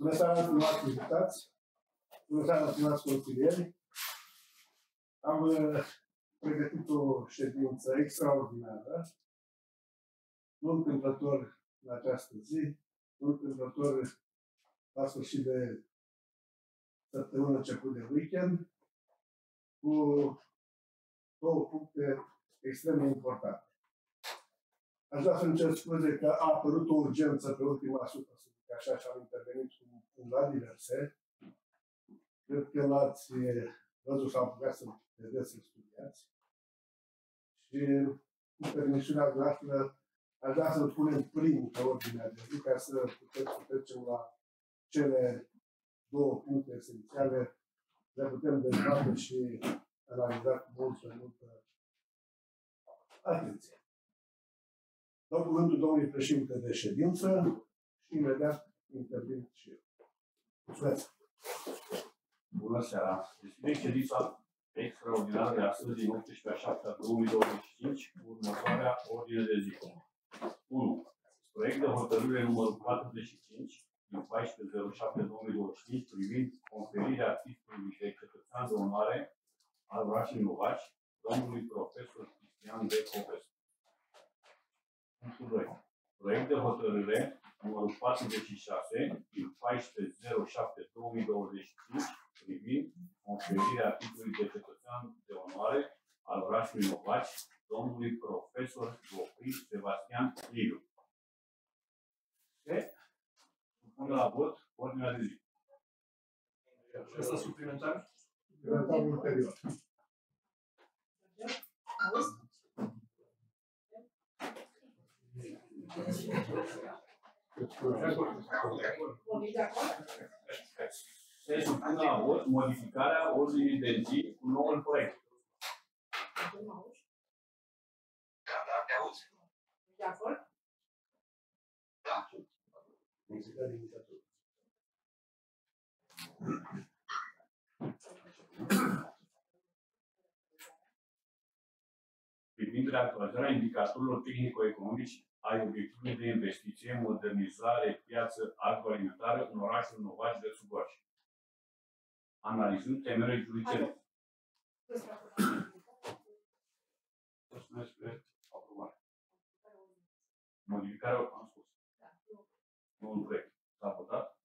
Bună seara, stimați invitați! Bună seara, stimați consilieri! Am pregătit o ședință extraordinară, nu întâmplător în această zi, întâmplător la sfârșit de săptămână, început de weekend, cu două puncte extrem de importante. Aș vrea să-mi cer scuze că a apărut o urgență pe ultima sută, să zic așa, și am intervenit la diverse. Cred că l-ați văzut sau putea să vedeți, să studiați. Și cu permisiunea noastră, aș vrea să-l punem primul pe ordinea de zi, ca să putem să trecem la cele două puncte esențiale, le putem dezbate și analiza cu multă atenție. Dau cuvântul domnului președinte de ședință și imediat intervin și eu. Mulțumesc! Bună seara! Deschidem ședința extraordinară de astăzi, din 18/7/2025, următoarea ordine de zi. 1. Proiect de hotărâre numărul 45 din 14/07/2025 privind conferirea titlului de cetățean de onoare al orașului Novaci, domnului profesor Cristian D. Popescu. Punctul 2. Proiect de hotărâre numărul 46 din 14/07/2025 privind conferirea titlului de cetățean de onoare al orașului Novaci, domnului profesor Gofri Sebastian Liviu. Se supune la vot ordinea de zi. Și asta suplimentar? Suplimentar ulterior. Se supune la vot modificarea ordinii de zi cu noul proiect. Da, te auzi. De acord? Da. Privind reactualizarea indicatorilor tehnico-economici ai obiectivului de investiție, modernizare, piață agroalimentară în orașul Novaci de Sugoaș. Analizând temele juridice. Despre aprobare. Modificarea, am spus. Noul proiect. S-a votat?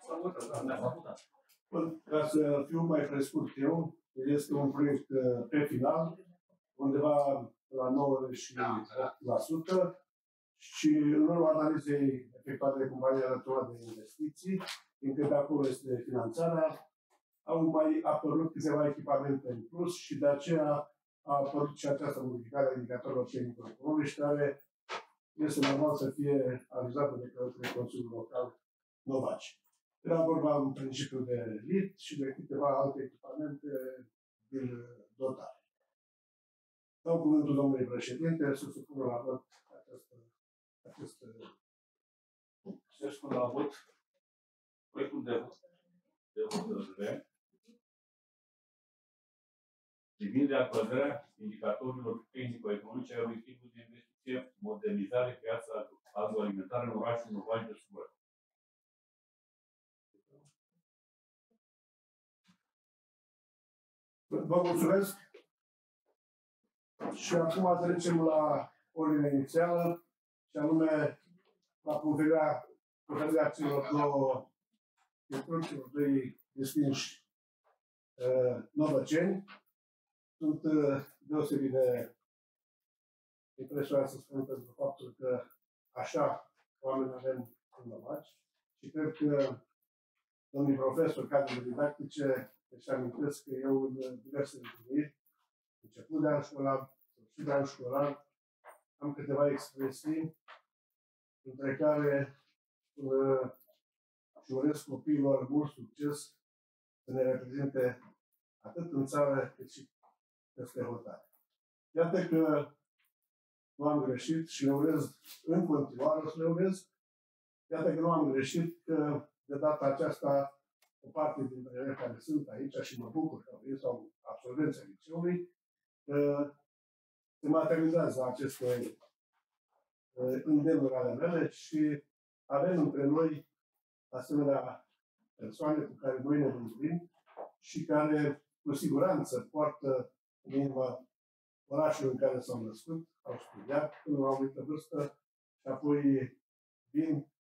S-a votat, da, s-a votat. Ca să fiu mai prescurt eu, este un proiect pe final, undeva la 98% și în urma analizei efectuate de Compania Națională de Investiții, fiindcă de acolo este finanțarea, au mai apărut câteva echipamente în plus și de aceea a apărut și această modificare a indicatorilor tehnico-economici, care este normal să fie avizată de către Consiliul Local Novaci. Era vorba în principiu de lift și de câteva alte echipamente din dotare. Dau cuvântul domnului președinte să supună la vot acest Se supune la vot proiectul de hotărâre privind reactualizarea indicatorilor tehnico-economice ai obiectivului de investiție, modernizare, piața agroalimentară în orașul Novaci de Sugoaș. Vă mulțumesc. Și acum trecem la ordinea inițială, și anume la conferirea celor doi distinși novăceni. Sunt deosebit de impresionat să spun pentru faptul că așa oameni avem în Novaci și cred că domnii profesori, cadrele didactice, își amintesc că eu în diverse întâlniri, început de an școlar, sfârșit de an școlar, am câteva expresii, între care își urez copiilor mult succes să ne reprezinte atât în țară cât și peste hotare. Iată că nu am greșit și le urez în continuare, o să le urez. Iată că nu am greșit, că de data aceasta o parte dintre ele care sunt aici și mă bucur că ei sau absolvenții liceului, se materializează aceste îndemnuri ale mele și avem între noi asemenea persoane cu care noi ne mândrim și care cu siguranță poartă în inima orașului în care s-au născut, au studiat până la o anumită vârstă și apoi vin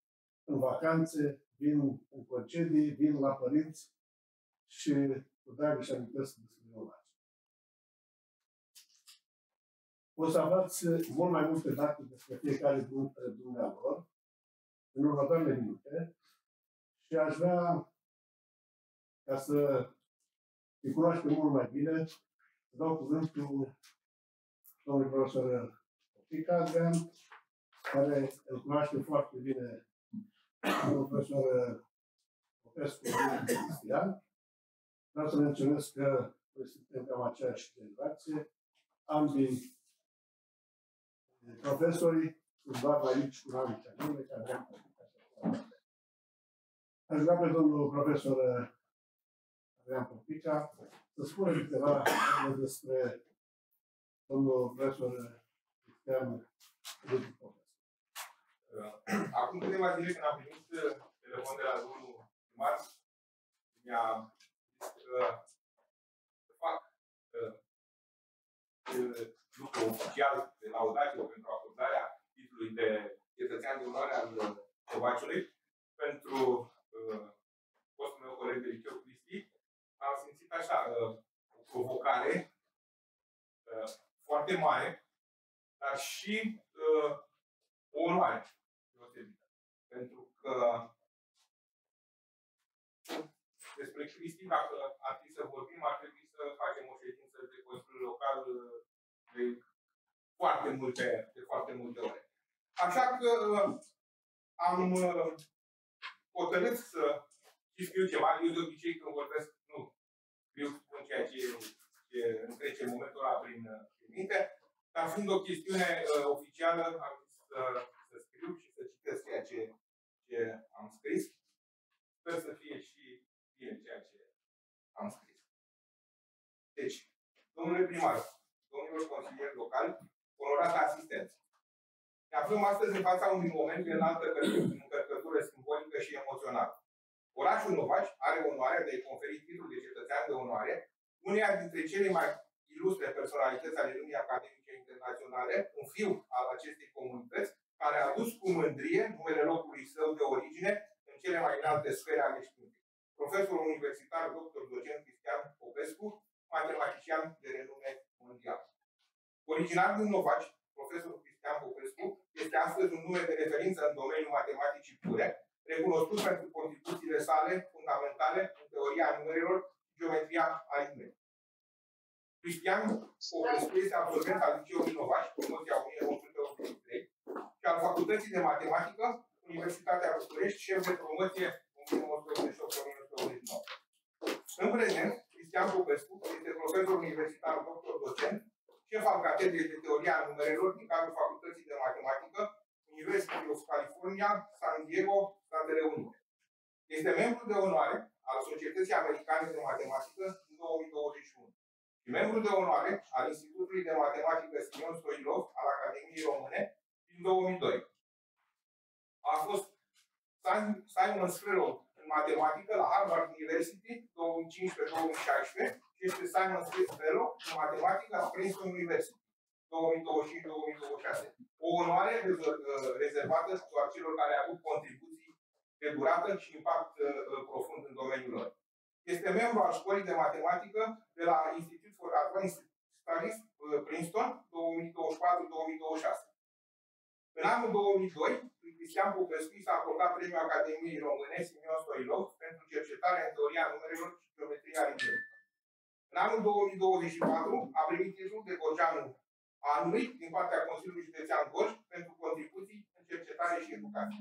în vacanțe, vin în concedii, vin la părinți și cu drag își amintesc despre Ionace. O să aflați mult mai multe date despre fiecare dintre dumnealor în următoarele minute și aș vrea, ca să îi cunoaștem mult mai bine, să dau cuvântul domnului profesor Popica Adrian, care îl cunoaște foarte bine domnul profesor Popescu Cristian. Vreau să menționez că noi suntem cam aceeași generație. Ambii profesorii sunt doar mai mici cu ani ca mine, care am aș vrea pe domnul profesor Adrian Popica să spună câteva despre domnul profesor Cristian Popescu. Acum câteva zile când am primit telefon de la domnul primar, mi-a zis că să fac lucru oficial de laudație pentru acordarea titlului de cetățean de onoare al Covaciului pentru fostul meu coleg de liceu Cristi. Am simțit așa o provocare foarte mare, dar și o onoare deosebită. Pentru că despre Cristi, dacă ar fi să vorbim, ar trebui să facem o ședință de Consiliul Local de foarte multe ore. Așa că am hotărât să scriu ceva. Eu de obicei când vorbesc, nu spun ceea ce îmi trece în momentul ăla prin minte, dar fiind o chestiune oficială, am zis să scriu și să citesc ceea ce am scris. Sper să fie și bine ceea ce am scris. Deci, domnule primar, domnilor consilieri locali, onorată asistență. Ne aflăm astăzi în fața unui moment de înaltă încărcătură simbolică și emoțională. Orașul Novaci are onoarea de a-i conferi titlul de cetățean de onoare uneia dintre cele mai ilustre personalități ale lumii academice internaționale, un fiu al acestei comunități, care a adus cu mândrie numele locului său de origine în cele mai înalte sfere ale științei. Profesorul universitar, doctor docent Cristian Popescu, matematician de renume mondial. Originar din Novaci, profesorul Cristian Popescu este astăzi un nume de referință în domeniul matematicii pure, recunoscut pentru contribuțiile sale fundamentale în teoria numerelor și geometria aritmetică. Cristian Popescu este absolvent al Liceului Novaci, promoția 1983, și al Facultății de Matematică, Universitatea București, șef de promoție 1988-1989. În prezent, Cristian Popescu este profesor universitar doctor docent, șef al catedrei de teoria a numerelor din cadrul Facultății de Matematică, University of California, San Diego, Statele Unite. Este membru de onoare al Societății Americane de Matematică din 2021 și membru de onoare al Institutului de Matematică Simion Stoilov al Academiei Române din 2002. A fost Simons Fellow în matematică la Harvard University 2015-2016 și este Simons Fellow în matematică la Princeton University 2025-2026. O onoare rezervată doar celor care au avut contribuții de durată și impact profund în domeniul lor. Este membru al Școlii de Matematică de la Institute for Advanced Studies Princeton 2024-2026. În anul 2002, lui Cristian Popescu s-a acordat premiul Academiei Române Simion Stoilov pentru cercetarea în teoria numerelor și geometria aritmetică. În anul 2024 a primit titlul de Gorjeanul anului din partea Consiliului Județean Gorj pentru contribuții în cercetare și educație.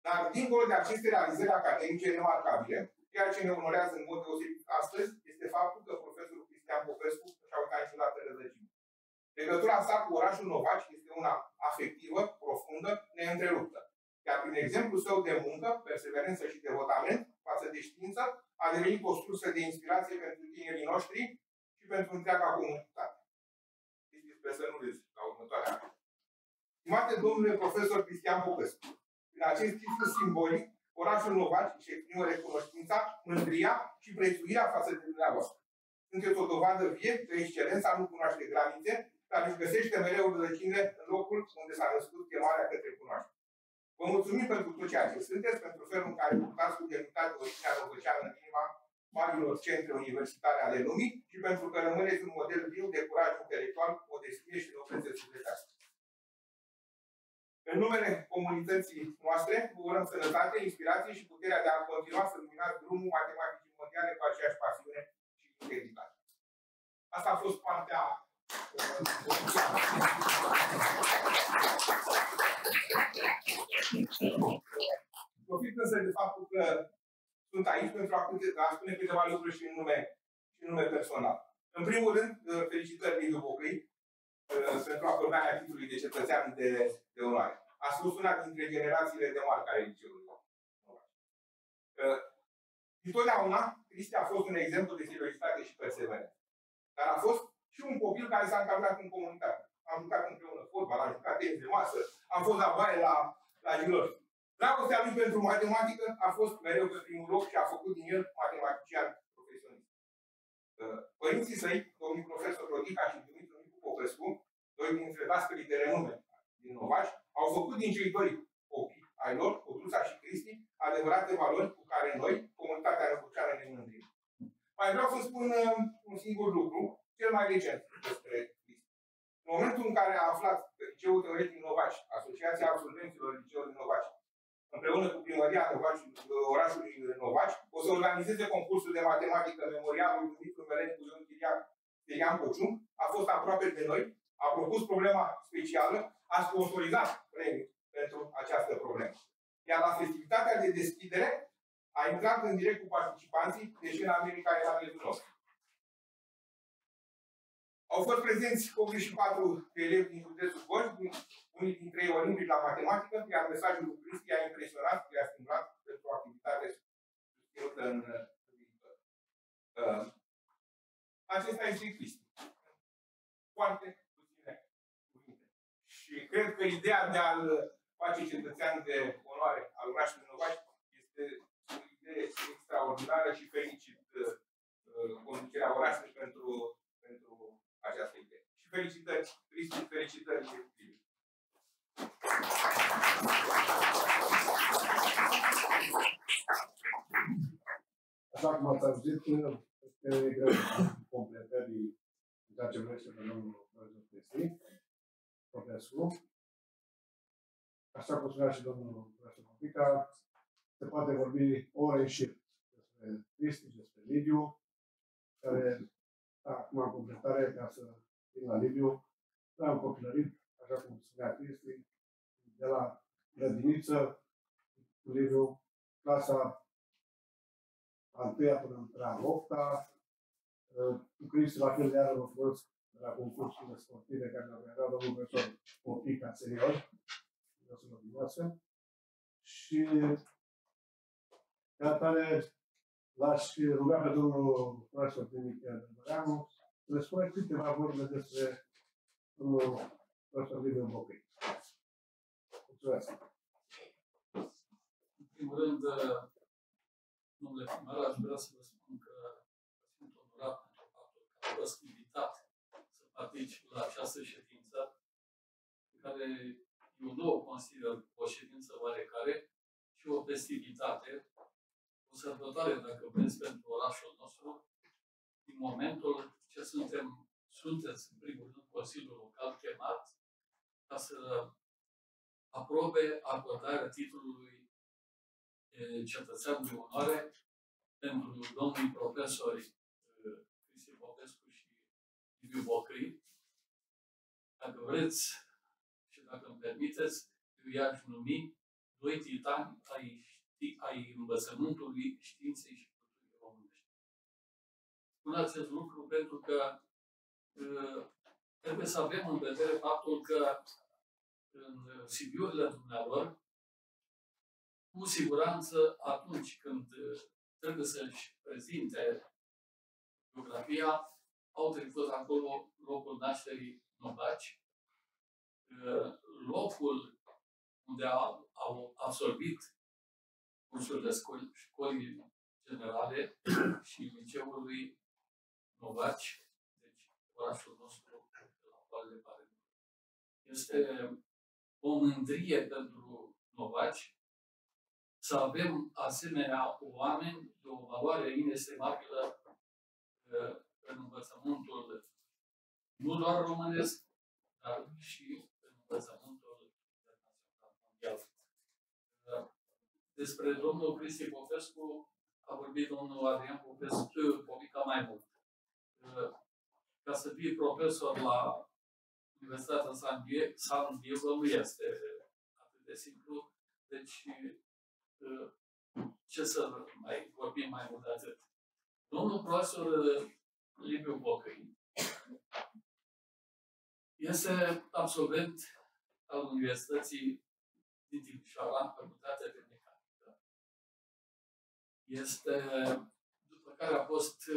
Dar, dincolo de aceste realizări academice remarcabile, ceea ce ne onorează în mod deosebit astăzi este faptul că profesorul Cristian Popescu și-a uitat niciodată rădăcini. Legătura sa cu orașul Novaci este una afectivă, profundă, neîntreruptă. Iar prin exemplul său de muncă, perseverență și devotament față de știință, a devenit o sursă de inspirație pentru tinerii noștri și pentru întreaga comunitate. Sper să nu râzi la următoarea an. Stimate domnule profesor Cristian Popescu, prin acest titlu simbolic, orașul Novaci își exprimă recunoștința, mândria și prețuirea față de dumneavoastră. Sunteți o dovadă vie că excelența nu cunoaște granițe, dar își găsește mereu rădăcinile în locul unde s-a născut chemarea către cunoaștere. Vă mulțumim pentru tot ceea ce sunteți, pentru felul în care luptați cu demnitate originea răvăceană în inima marilor centre universitare ale lumii și pentru că rămâneți un model viu de curaj intelectual, modestie și noblețe sufletească. În numele comunității noastre, vă urăm sănătate, inspirație și puterea de a continua să luminați drumul matematicii mondiale cu aceeași pasiune și integritate. Asta a fost partea Profit însă de faptul că sunt aici pentru a spune câteva lucruri și în nume personal. În primul rând, felicitări Liviu Bocăi pentru acordarea titlului de cetățean de onoare. A spus una dintre generațiile de marcă ale liceului. Întotdeauna, Cristi a fost un exemplu de seriozitate și perseverență. Dar a fost și un copil care s-a încadrat în comunitate. Am jucat împreună fotbal, am jucat tenis de masă, am fost la baie la Gilor. Dragostea lui pentru matematică a fost mereu pe primul loc și a făcut din el matematician profesionist. Părinții săi, domnul profesor Rodica și Dumitru Nicu Popescu, doi dintre dascării de renume din Novaci, au făcut din cei doi copii ai lor, Codruța și Cristi, adevărate valori cu care noi, comunitatea răbuceană, ne mândrim. Mai vreau să spun un singur lucru, cel mai recent despre Cristi. În momentul în care a aflat că Liceul Teoretic Novaci, Asociația Absolvenților Liceului Novaci, împreună cu primăria orașului Novaci, o să organizeze concursul de matematică memorialul Dumitru Melencu Ion Chirian Pociun, a fost aproape de noi, a propus problema specială, a sponsorizat premiul pentru această problemă. Iar la festivitatea de deschidere a intrat în direct cu participanții, deși în America era miezul nostru. Au fost prezenți 84 elevi din județul Gorj, unii dintre ei olimpici la matematică, iar mesajul lui Cristi a impresionat, i-a stimulat pentru o activitate susținută în viitor. Acesta este Cristi. Foarte puține cuvinte. Și cred că ideea de a-l face cetățean de onoare al orașului Novaci este o idee extraordinară și felicit conducerea orașului pentru această idee. Și felicitări, Cristi, felicitări Liviu. Așa cum ați auzit, este greu completării în ceea ce vrește pe domnul profesor Cristi Popescu. Așa cum spunea și domnul profesor Popica, se poate vorbi ore în șir despre Cristi, despre Liviu, care, acum în completare, ca să vin la Liviu, l-am copilărit, așa cum spunea Cristi, de la grădiniță, cu Liviu, clasa a 3-a până la 8-a, cu Cristi la fel de iară mă folosesc de la concursurile sportive care le-a organizat domnul profesor Popica senior, și de atare l-aș ruga pe domnul profesor Dimitrian Dărbăreanu să le spune câteva vorbe despre domnul profesor Liviu Bocăi. Mulțumesc! În primul rând, domnule primar, aș vrea să vă spun că sunt onorat pentru faptul că am fost invitat să particip la această ședință, pe care eu nu o consider o ședință oarecare, și o festivitate, o sărbătoare, dacă vreți, pentru orașul nostru, din momentul ce sunteți, în primul rând, Consiliul Local chemat ca să aprobe acordarea titlului cetățean de onoare pentru domnii profesori Cristi Popescu și Liviu Bocăi. Dacă vreți și dacă îmi permiteți, eu i-aș numi doi titani ai învățământului, științei și culturii românești. Spun acest lucru pentru că trebuie să avem în vedere faptul că în CV-urile dumnealor, cu siguranță, atunci când trebuie să-și prezinte biografia, au trecut acolo locul nașterii Novaci, locul unde au absolvit cursurile școlii generale și liceului Novaci, deci orașul nostru de la școlile Parenului. Este o mândrie pentru novaci să avem asemenea oameni de o valoare inestimabilă în învățământul nu doar românesc, dar și în învățământul internațional mondial. Despre domnul Cristi Popescu a vorbit domnul Adrian Popescu Popica mai mult. Ca să fii profesor la Universitatea San Diego nu este atât de simplu, deci ce să mai vorbim mai mult de atât. Domnul profesor Liviu Bocăi este absolvent al Universității din Timișoara, Facultatea de Mecanică. După care a fost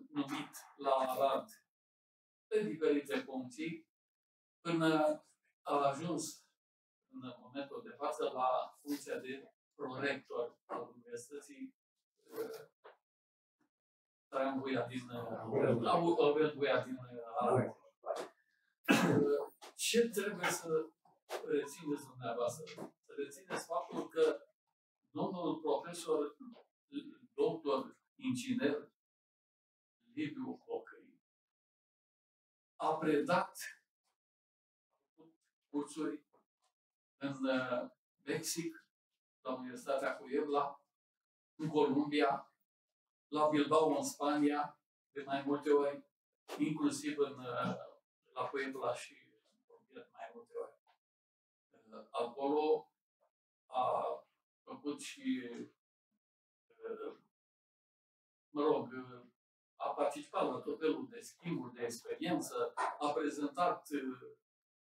numit la Arad pe diferite funcții, până a ajuns în momentul de față la funcția de prorector al Universității Traian Buia din Arad. Ce trebuie să rețineți dumneavoastră? Să rețineți faptul că domnul profesor, doctor inginer Liviu Bocăi a predat cursuri în Mexic, la Universitatea Puebla, în Columbia, la Bilbao, în Spania, de mai multe ori, inclusiv la Puebla și în Columbia de mai multe ori. Acolo a făcut și, a participat la tot felul de schimburi de experiență, a prezentat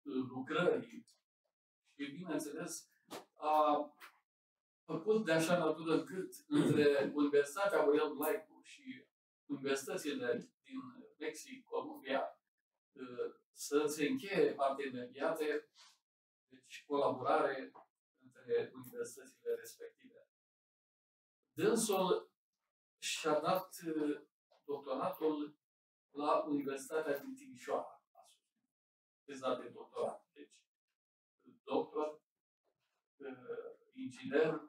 lucrări și, bineînțeles, a făcut de așa natură încât între Universitatea Aurel Laicu și universitățile din Mexic, Columbia, să se încheie parteneriate, deci colaborare între universitățile respective. Dânsul și-a dat doctoratul la Universitatea din Timișoara, teza de doctorat. Deci, doctor, inginer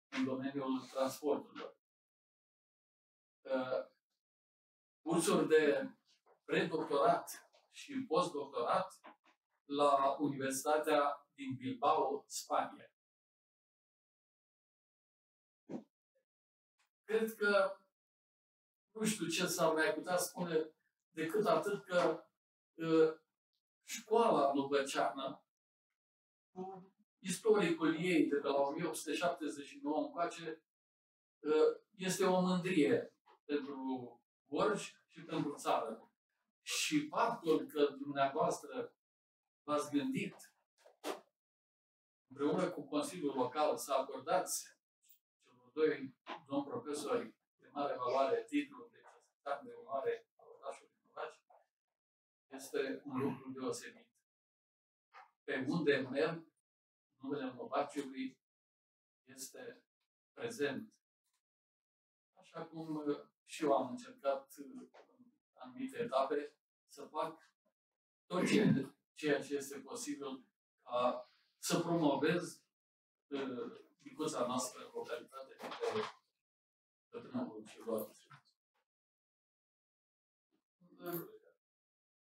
în domeniul transporturilor. Cursuri de predoctorat și postdoctorat la Universitatea din Bilbao, Spania. Cred că nu știu ce s-ar mai putea spune decât atât că școala lubăceană, cu istoricul ei de pe la 1879 încoace, este o mândrie pentru Gorj și pentru țară. Și faptul că dumneavoastră v-ați gândit împreună cu Consiliul Local să acordați celor doi domni profesori de mare valoare titlul de cetățean de onoare al orașului Novaci este un lucru deosebit. Pe unde merg, numele Novaciului este prezent. Așa cum și eu am încercat în anumite etape să fac tot ceea ce este posibil ca să promovez micuța noastră localitate de Târnăvul și Loară.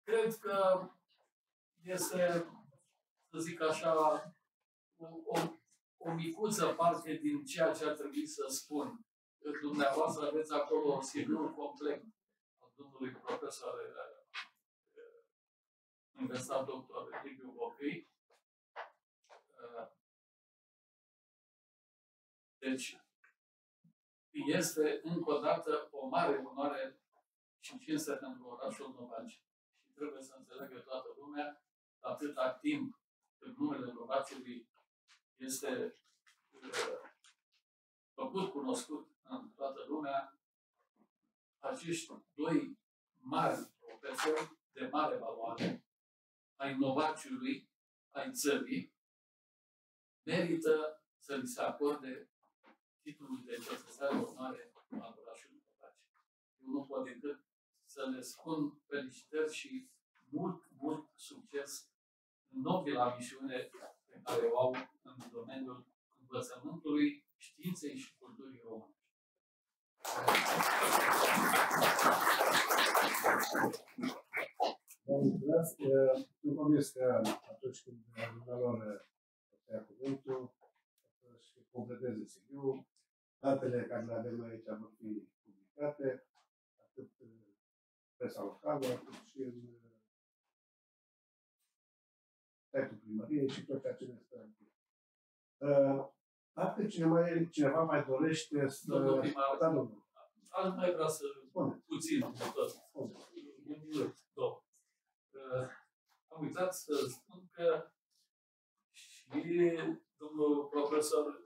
Cred că este, să zic așa, o micuță parte din ceea ce ar trebui să spun. Dumneavoastră aveți acolo CV-ul complet al domnului profesor universitar doctor Liviu Bocăi. Deci, este încă o dată o mare onoare și cinste pentru orașul Novaci. Și trebuie să înțeleagă toată lumea, atâta timp cât numele Novaciului este făcut cunoscut în toată lumea, acești doi mari profesori de mare valoare ai Novaciului, ai țării, merită să li se acorde titlul de cetățean de onoare al orașului Novaci. Eu nu pot decât să le spun felicitări și mult succes în nobila misiune pe care o au în domeniul învățământului, științei și culturii române. Vă mulțumesc. Nu convins că atunci când dumnealor ia cuvântul, să-și completeze CV-ul. Datele care le avem aici vor fi publicate, atât în presa locală, cât și în site-ul primăriei și tot ceea ce ne stă aici. Dacă cineva mai dorește să... Domnul primar, da, domnul. aș mai vrea să puțin am uitat să spun că și domnul profesor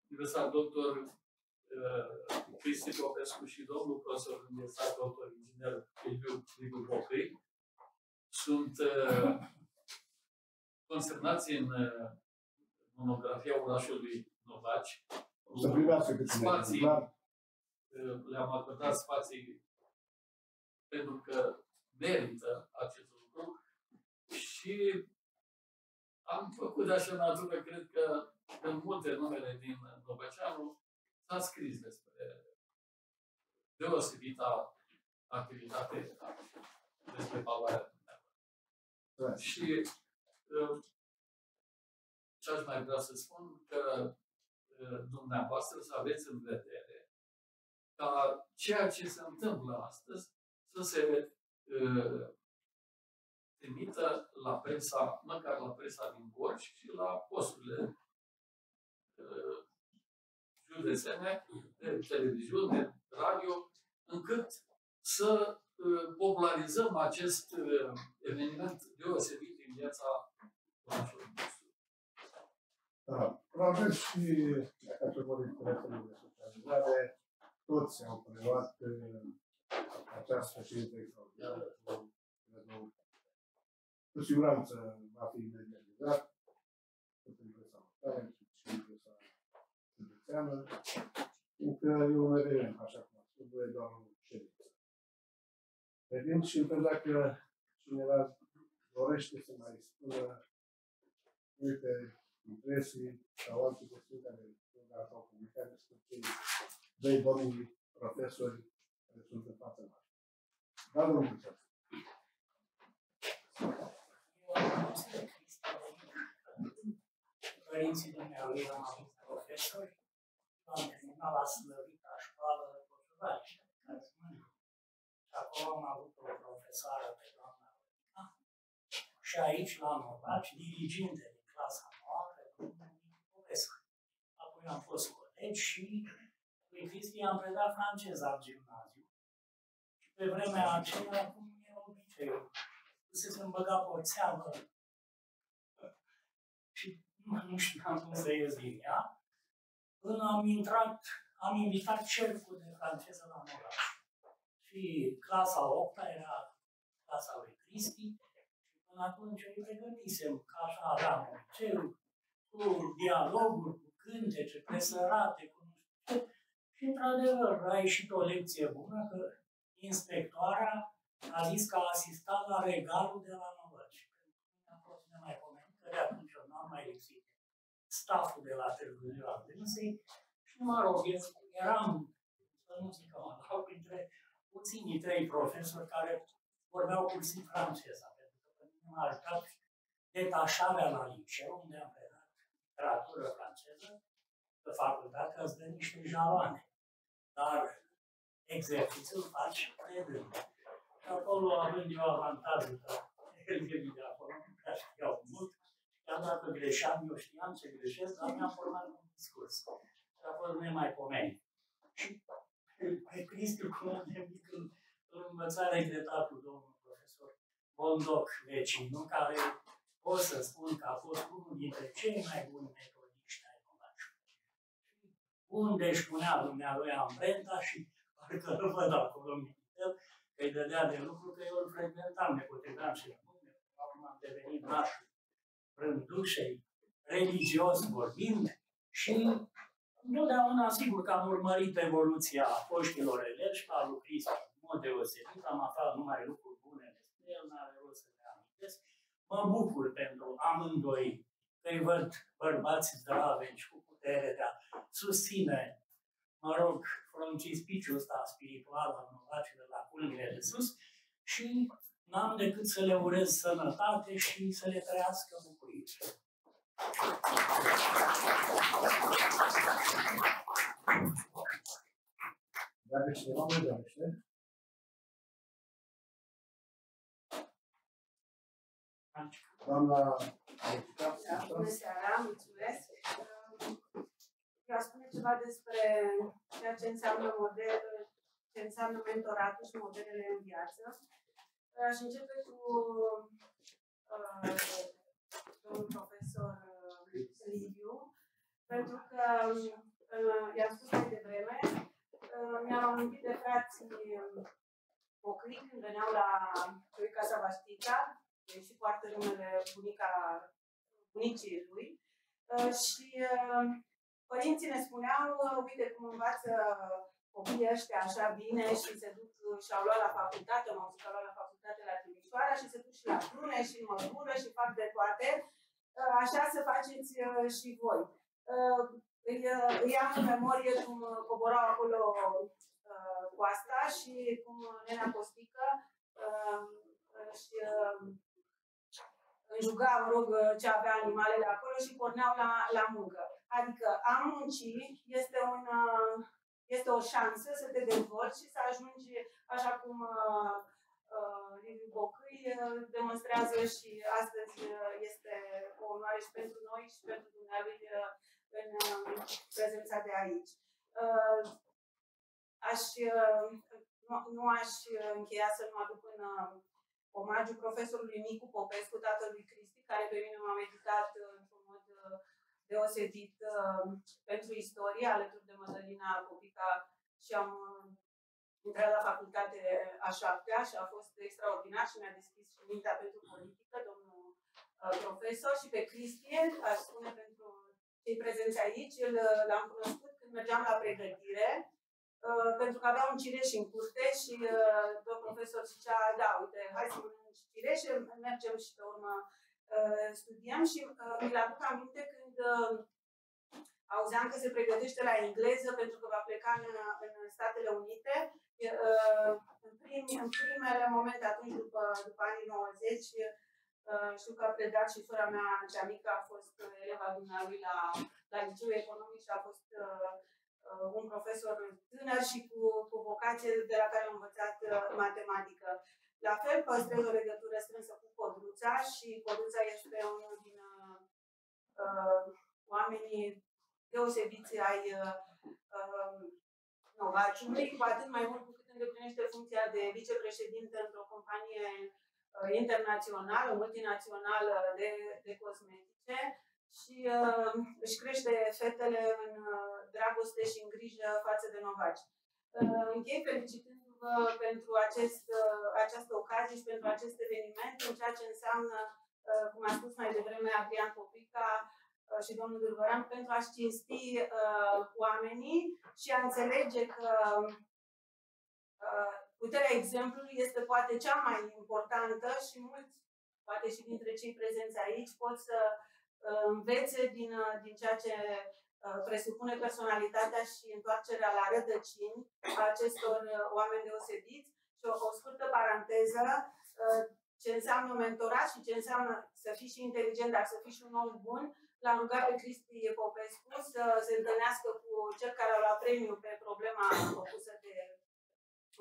universitar doctor Cristi Popescu și domnul profesor universitar doctor inginer Liviu Bocăi sunt consemnați în monografia orașului Novaci. Să privească cât spații, le-am acordat spații pentru că merită acest lucru și am făcut de așa natură, cred că în multe numere din Novăceanu s-a scris despre deosebita activitate despre valoarea dumneavoastră. Și ce aș mai vrea să spun, că dumneavoastră să aveți în vedere ca ceea ce se întâmplă astăzi să se trimită la presa, măcar la presa din Gorj și la posturile județene, de televiziune, radio, încât să popularizăm acest eveniment deosebit din viața orașului nostru. Da, probabil și categorii proiectelor de socializare, toți au preluat această ședință extraordinară. Cu siguranță va fi mediatizat, atât în presa locală, cât și în presa județeană, fiindcă e un eveniment, așa cum am spus, nu e doar o ședință. Revin și întreb dacă cineva dorește să mai spună multe impresii sau alte chestiuni care s-au publicat despre cei doi domnii profesori care sunt în fața noastră. Da, domnul profesor. Părinții dumneavoastră am avut profesori, am terminat la slăvita școală de Coșovaci, și acolo am avut o profesoară pe doamna Rodica, și aici la Novaci, diriginte din clasa noastră, Popescu. Apoi am fost colegi și lui Cristi am predat franceza în gimnaziu. Și pe vremea aceea, cum e obiceiul, să-mi băga pe o țeavă și nu știam cum să ies din ea, până am invitat șeful de franceză la Novaci. Și clasa 8-a era clasa lui Cristi și până atunci îi pregătisem, că așa aveam obiceiul, cu dialoguri, cu cântece, presărate, cu nu știu ce. Și într-adevăr a ieșit o lecție bună, că inspectoarea a zis că a asistat la regalul de la Novaci. Am fost nemaipomenit, că de atunci eu n-am mai lipsit staful de la Târgu Ziua al Dânsei și mă rog, eram, să nu zic că mă dau, printre puținii 3 profesori care vorbeau puțin franceza, pentru că pe mine m-a ajutat detașarea la liceu, unde am predat literatură franceză, pe facultate îți dă niște jaloane, dar exercițiul faci predând. Și acolo, având eu avantajul că elevii de acolo nu prea știau mult, chiar dacă greșeam, eu știam ce greșesc, dar mi-am format un discurs. Și a fost nemaipomenit. Și pe Cristi, cum de mic, îl învăța regretatul domnul profesor Bondoc, vecinul, care pot să spun că a fost unul dintre cei mai buni metodiști ai Novaciului. Unde își punea dumnealui amprenta și parcă îl văd acolo în Minitel, că îi dădea de lucru, că eu îl frecventam, ne poteam și la nume, acum am devenit nașul rândușei, religios vorbind, și întotdeauna, sigur că am urmărit evoluția foștilor elevi și a lui Cristi, în mod deosebit, am aflat numai lucruri bune despre el, n-are rost să Mă bucur pentru amândoi că îi văd bărbați zdraveni și cu putere de a susține, mă rog, frontispiciul ăsta spiritual al novacilor la culmile de sus și n-am decât să le urez sănătate și să le trăiască bucurie. Dacă cineva nu dorește, doamna Bună seara, mulțumesc. Vreau spune ceva despre ceea ce înseamnă ce înseamnă mentoratul și modelele în viață. Aș începe cu domnul profesor Liviu, pentru că i-am spus mai devreme, mi-am amintit de frații Ocri când veneau la Casa Baștica, și poartă numele bunicii lui, și părinții ne spuneau, uite cum învață copiii ăștia așa bine și se duc și-au luat la facultate, am auzit că au luat la facultate la Timișoara și se duc și la Prune și în Măgură și fac de toate, așa să faceți și voi. Îi am în memorie cum coborau acolo coasta și cum nenea Costică și înjuga, mă rog, ce avea animalele acolo și porneau la muncă. Adică a munci este o șansă să te dezvolți și să ajungi așa cum Liviu Bocâi demonstrează și astăzi este o onoare și pentru noi și pentru dumnealui în prezența de aici. Nu aș încheia să nu aduc în omagiu profesorului Nicu Popescu, tatălui Cristi, care pe mine m-a medicat într-un mod deosebit pentru istorie, alături de Mădălina Copica, și am intrat la facultate a 7-a și a fost extraordinar și mi-a deschis și mintea pentru politică, domnul profesor, și pe Cristi, aș spune pentru cei prezenți aici, l-am cunoscut când mergeam la pregătire, pentru că avea un cireș în curte și domnul profesor zicea, da, uite, hai să mănânci cireș, mergem și pe urmă studiem și mi-l aduc aminte când auzeam că se pregătește la engleză pentru că va pleca în Statele Unite. În primele momente, atunci după anii 90, știu că a predat și sora mea cea mică a fost eleva dumnealui la liceul economic și a fost un profesor tânăr și cu vocație de la care am învățat matematică. La fel, păstrez o legătură strânsă cu Codruța și Codruța este unul din oamenii deosebiți ai Novaciului, cu atât mai mult cu cât îndeplinește funcția de vicepreședinte într-o companie internațională, multinațională de cosmetice și își crește fetele în dragoste și în grijă față de novaci. Închei felicitându-vă pentru această ocazie și pentru acest eveniment, în ceea ce înseamnă, cum a spus mai devreme Adrian Popica și domnul Dârvăran, pentru a-și cinsti oamenii și a înțelege că puterea exemplului este poate cea mai importantă și mulți, poate și dintre cei prezenți aici, pot să învețe din ceea ce presupune personalitatea și întoarcerea la rădăcini a acestor oameni deosebiți. Și o scurtă paranteză, ce înseamnă mentorat și ce înseamnă să fii și inteligent, dar să fii și un om bun, l-am rugat pe Cristi Popescu să se întâlnească cu cel care a luat premiu pe problema propusă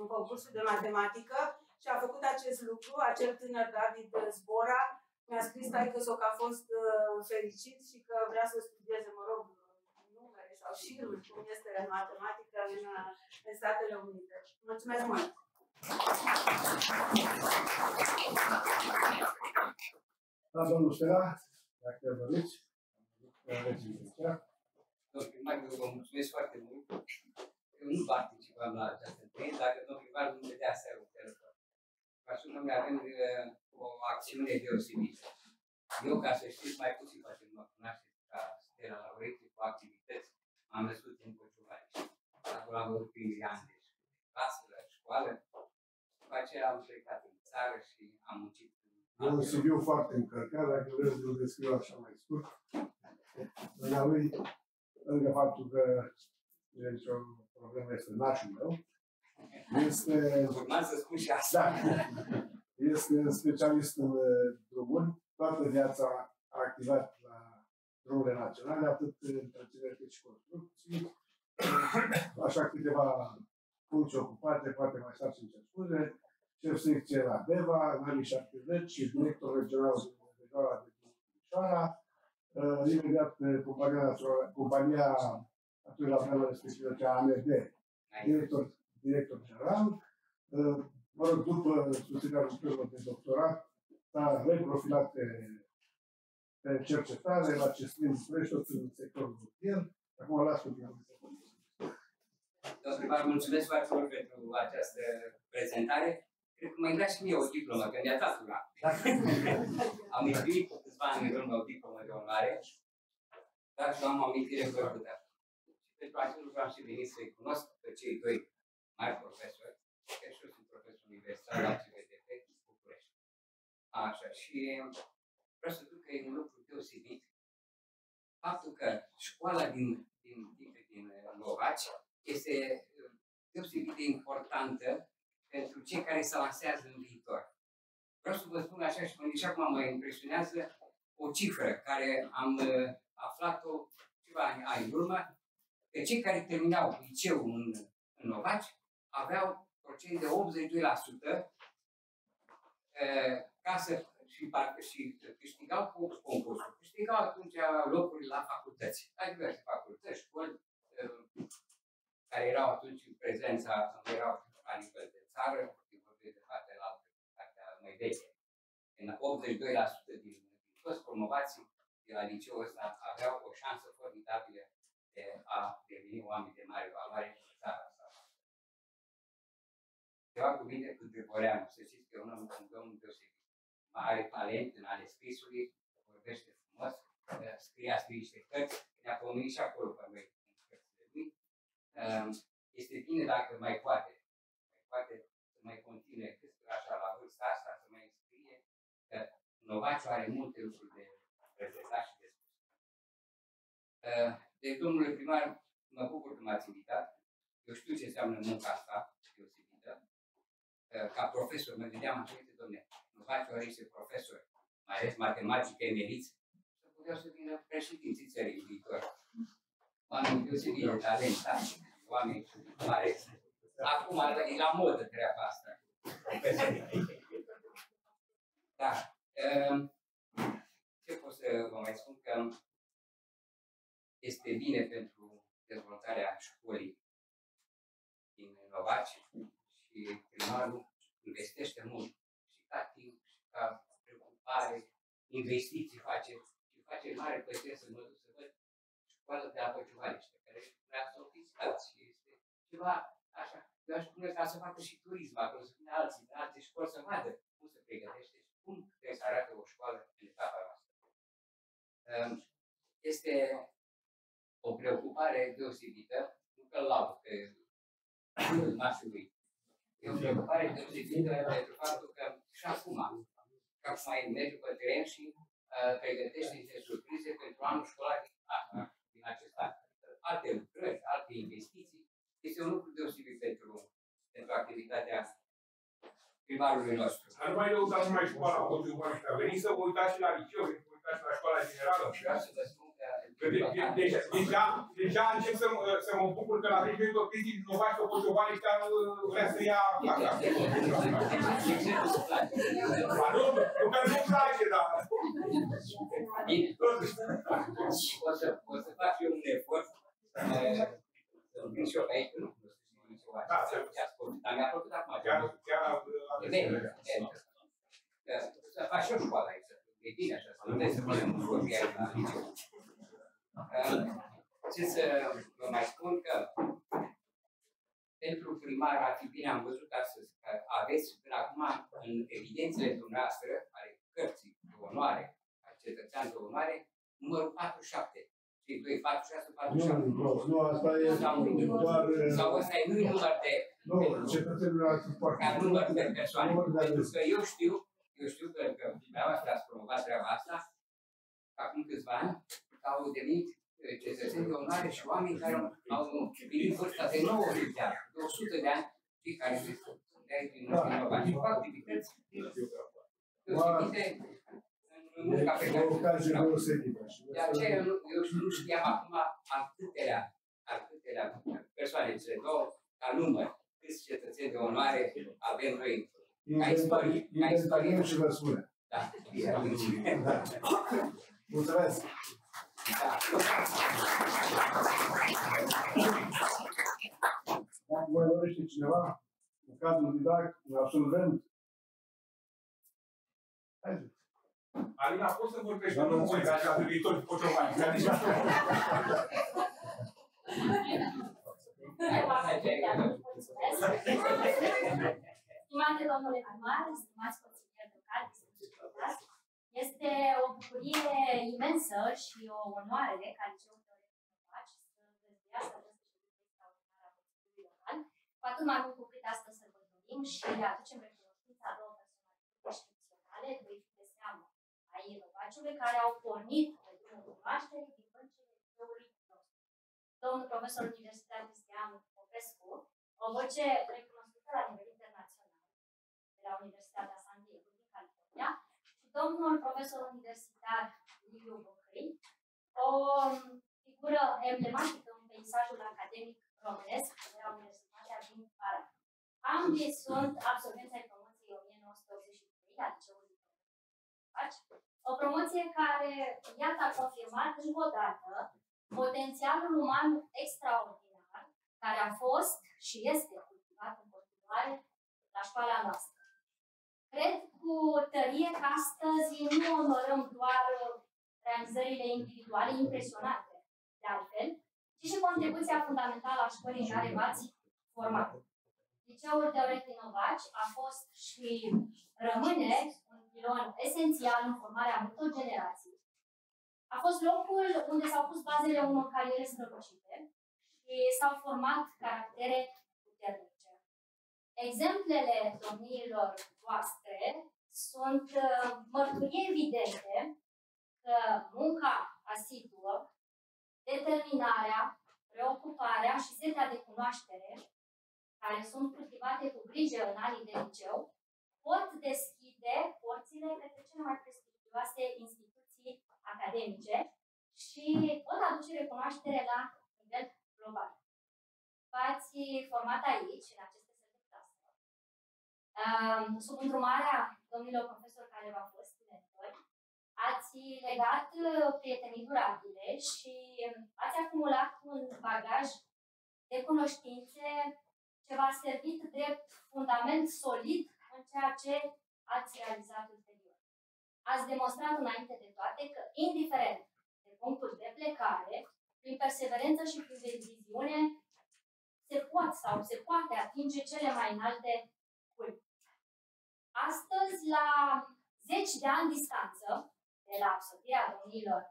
în concursul de matematică și a făcut acest lucru. Acel tânăr David Zbora mi-a scris taică-s-o că a fost fericit și că vrea să studieze, mă rog, numere sau șiruri, cum este în matematică în Statele Unite. Mulțumesc mult! Da, domnul Stela, dacă doriți, aveți invitația. Domnul primar, eu vă mulțumesc foarte mult. Eu nu participam la această întâlnire, dacă domnul primar nu vedea seara un telefon. Ca să nu avem o acțiune deosebită. Eu, ca să știți, mai puțin poate mă cunoașteți ca Stela Laureți cu activități, am născut în Cociuvaci. Acolo am avut primii ani de clasă, la școală. După aceea am plecat în țară și am muncit în un CV foarte încărcat, dacă vreau să-l descriu așa mai scurt. În lui, lângă faptul că e nicio problemă, este nașul meu, este... Urma să spun și asta. Da. Este specialist în drumuri. Toată viața a activat la drumurile naționale, atât întreținere cât și construcții. Așa câteva funcții ocupate, poate mai stați în ce scuze. Șef secție la DEVA, în anii 70 și director regional de Gala de Timișoara. Imediat compania atunci la vremea respectivă, cea AMD, director general. Mă rog, după susținerea lucrărilor de doctorat, s-a reprofilat pe cercetare la CESLIN București, tot în sectorul rutier. Acum las cu tine. Domnul primar, mulțumesc foarte mult pentru această prezentare. Cred că mai vrea și mie o diplomă, că mi-a dat una. Am înscris cu câțiva ani în urmă o diplomă de onoare, dar și am amintire făcută. Și pentru acest lucru am și venit să-i cunosc pe cei doi mari profesori, că și eu sunt profesor universitar la CVDP București. Așa, și vreau să spun că e un lucru deosebit faptul că școala din Novaci este deosebit de importantă pentru cei care se lansează în viitor. Vreau să vă spun așa și nici acum mă impresionează o cifră care am aflat-o ceva ani în urmă, că cei care terminau liceul în Novaci aveau procent de 82% și câștigau cu concursul. Câștigau atunci locuri la facultăți, la diverse facultăți, școli care erau atunci în prezența, nu erau la nivel de țară, vorbim de partea mai veche. În 82% din toți promovații de la liceul ăsta aveau o șansă formidabilă de a deveni oameni de mare valoare în țara asta. Ceva cuvinte cu Grigoreanu, să știți că e un domn deosebit. Are talent în ale scrisului, vorbește frumos, scrie niște cărți, ne-a pomenit și acolo pe noi în cărțile lui. Este bine dacă mai poate să mai continue cât așa la vârsta asta, să mai scrie, că Novaciu are multe lucruri de prezentat și de spus. Deci, domnule primar, mă bucur că m-ați invitat. Eu știu ce înseamnă munca asta deosebită. Ca profesor mă gândeam așa, domne, Novaciu are niște profesori, mai ales matematică emeriți, să puteau să vină președinții țării în viitor. Oameni deosebit de talentați, oameni care acum e la modă treaba asta. Da. Ce pot să vă mai spun? Că este bine pentru dezvoltarea școlii din Novaci și primarul investește mult și ca timp, și ca preocupare, investiții face mare plăcere să văd școala de apă Ciuvalește, care vrea să o fiscați. Este ceva așa. Eu aș spune ca să facă și turism acolo, să vină alții din alte școli să vadă cum se pregătește și cum trebuie să arate o școală în etapa noastră. Este o preocupare deosebită, nu că-l laud pe nașul lui. E o preocupare deosebită pentru faptul că și acum, mai merge pe teren și pregătește niște surprize pentru anul școlar din acest an. Alte lucrări, alte investiții. Este un lucru deosebit pentru activitatea primarului nostru. Dar nu mai lăudați numai școala Potriubonești. Veniți să vă uitați și la liceu, veniți să vă uitați și la școala generală. Vreau să vă spun că... Deja încep să mă bucur că la Regiunea Chestii din Novaci sau Potriubonești vrea să ia asta. Nu că nu-mi place, dar... O să fac eu un efort să vin și eu pe aici, nu dar mi-a plăcut acum. Să fac și eu școală aici. E bine așa, să nu să punem un vorbi aici la liceu. Ce să vă mai spun că pentru primar ar fi bine, am văzut astăzi că aveți până acum în evidențele dumneavoastră ale cărții de onoare, al cetățean de onoare, numărul 47. Cei doi, 46, 47. Nu, asta e doar... Sau ăsta e nu număr de... Nu, cetățenul ar fi foarte... Ca număr de persoane. Pentru că eu eu știu că dumneavoastră ați promovat treaba asta acum câțiva ani, au devenit cetățeni de onoare și oameni care au împlinit vârsta de 90 de ani, de 100 de ani, fiecare de aici din Inovați. Fac activități deosebite în munca pe care de aceea eu nu știam acum al câtelea persoane, cele două, ca număr, câți cetățeni de onoare avem noi. Inventariăm și vă spune. Da. Mulțumesc! Dacă mai dorește cineva, un cadru didact, un absolvent, haideți. Alina, poți să vorbești, nu voi, dar așa de viitor, poți să mai Stimate domnule primar, stimați consilieri locali, este o bucurie imensă și o onoare ca Liceul Teoretic Inovaci să găzduiască această ședință extraordinară a Consiliului Local, cu atât mai mult cu cât astăzi sărbătorim și le aducem recunoștința a două personalități instituționale, doi fi de seamă ai Inovaciului, care au pornit pe drumul cunoașterii din băncile liceului nostru. Domnul profesor universitar Cristian Popescu, o voce recunoscută la nivel internațional de la Universitatea San Diego din California, și domnul profesor universitar Liviu Bocăi, o figură emblematică în peisajul academic românesc de la Universitatea din Arad. Ambii sunt absolvenți ai promoției 1983 a Liceului Inovaci, o promoție care, iată, a confirmat încă o dată potențialul uman extraordinar care a fost și este cultivat în continuare la școala noastră. Cred cu tărie că astăzi nu onorăm doar realizările individuale impresionante, de altfel, ci și contribuția fundamentală a școlii în care v-ați format. Liceul Teoretic Inovaci a fost și rămâne un pilon esențial în formarea multor generații. A fost locul unde s-au pus bazele unor cariere strălucite și s-au format caractere puternice. Exemplele domniilor voastre sunt mărturii evidente că munca asiduă, determinarea, preocuparea și setea de cunoaștere, care sunt cultivate cu grijă în anii de liceu, pot deschide porțile către cele mai prestigioase instituții academice și pot aduce recunoaștere la nivel global. V-ați format aici, în aceste sete de clasă, sub îndrumarea domnilor profesori care v-au fost mentori, ați legat prietenii durabile și ați acumulat un bagaj de cunoștințe ce v-a servit drept fundament solid în ceea ce ați realizat ulterior. Ați demonstrat înainte de toate că, indiferent de punctul de plecare, prin perseverență și prin viziune, se poate atinge cele mai înalte culmi. Astăzi, la 10 de ani distanță de la absolvirea domniilor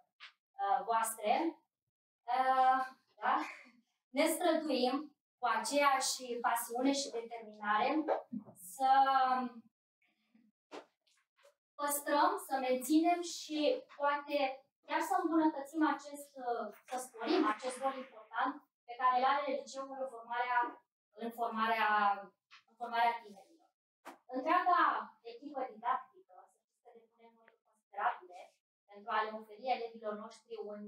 voastre, da, ne străduim cu aceeași pasiune și determinare să păstrăm, să menținem și poate chiar să îmbunătățim să sporim acest rol important pe care îl are liceul în formarea tinerilor. Întreaga echipă didactică se depune eforturi considerabile pentru a le oferi elevilor noștri un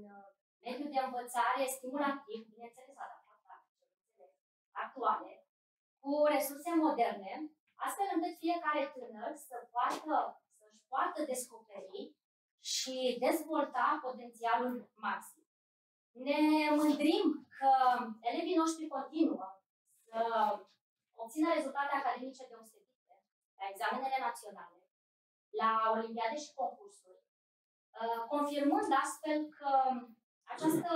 mediu de învățare stimulativ, bineînțeles adaptat la cerințele actuale, cu resurse moderne, astfel încât fiecare tânăr să-și poată descoperi și dezvolta potențialul maxim. Ne mândrim că elevii noștri continuă să obțină rezultate academice deosebite la examenele naționale, la olimpiade și concursuri, confirmând astfel că această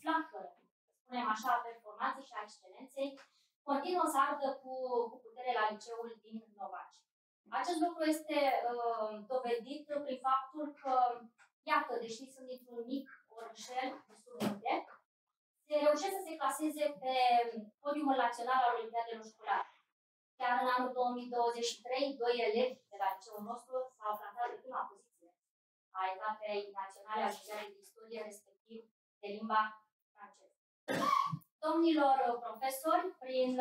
flacără, să spunem așa, a performanței și a excelenței, continuă să ardă cu putere la liceul din Novaci. Acest lucru este dovedit prin faptul că, iată, deși sunt dintr-un mic orășel destul de unde, se reușește să se claseze pe podiumul național al Olimpiadelor Școlare. Chiar în anul 2023, 2 elevi de la liceul nostru s-au clasat pe prima poziție a etapei naționale auxiliare de istorie, respectiv de limba franceză. Domnilor profesori, prin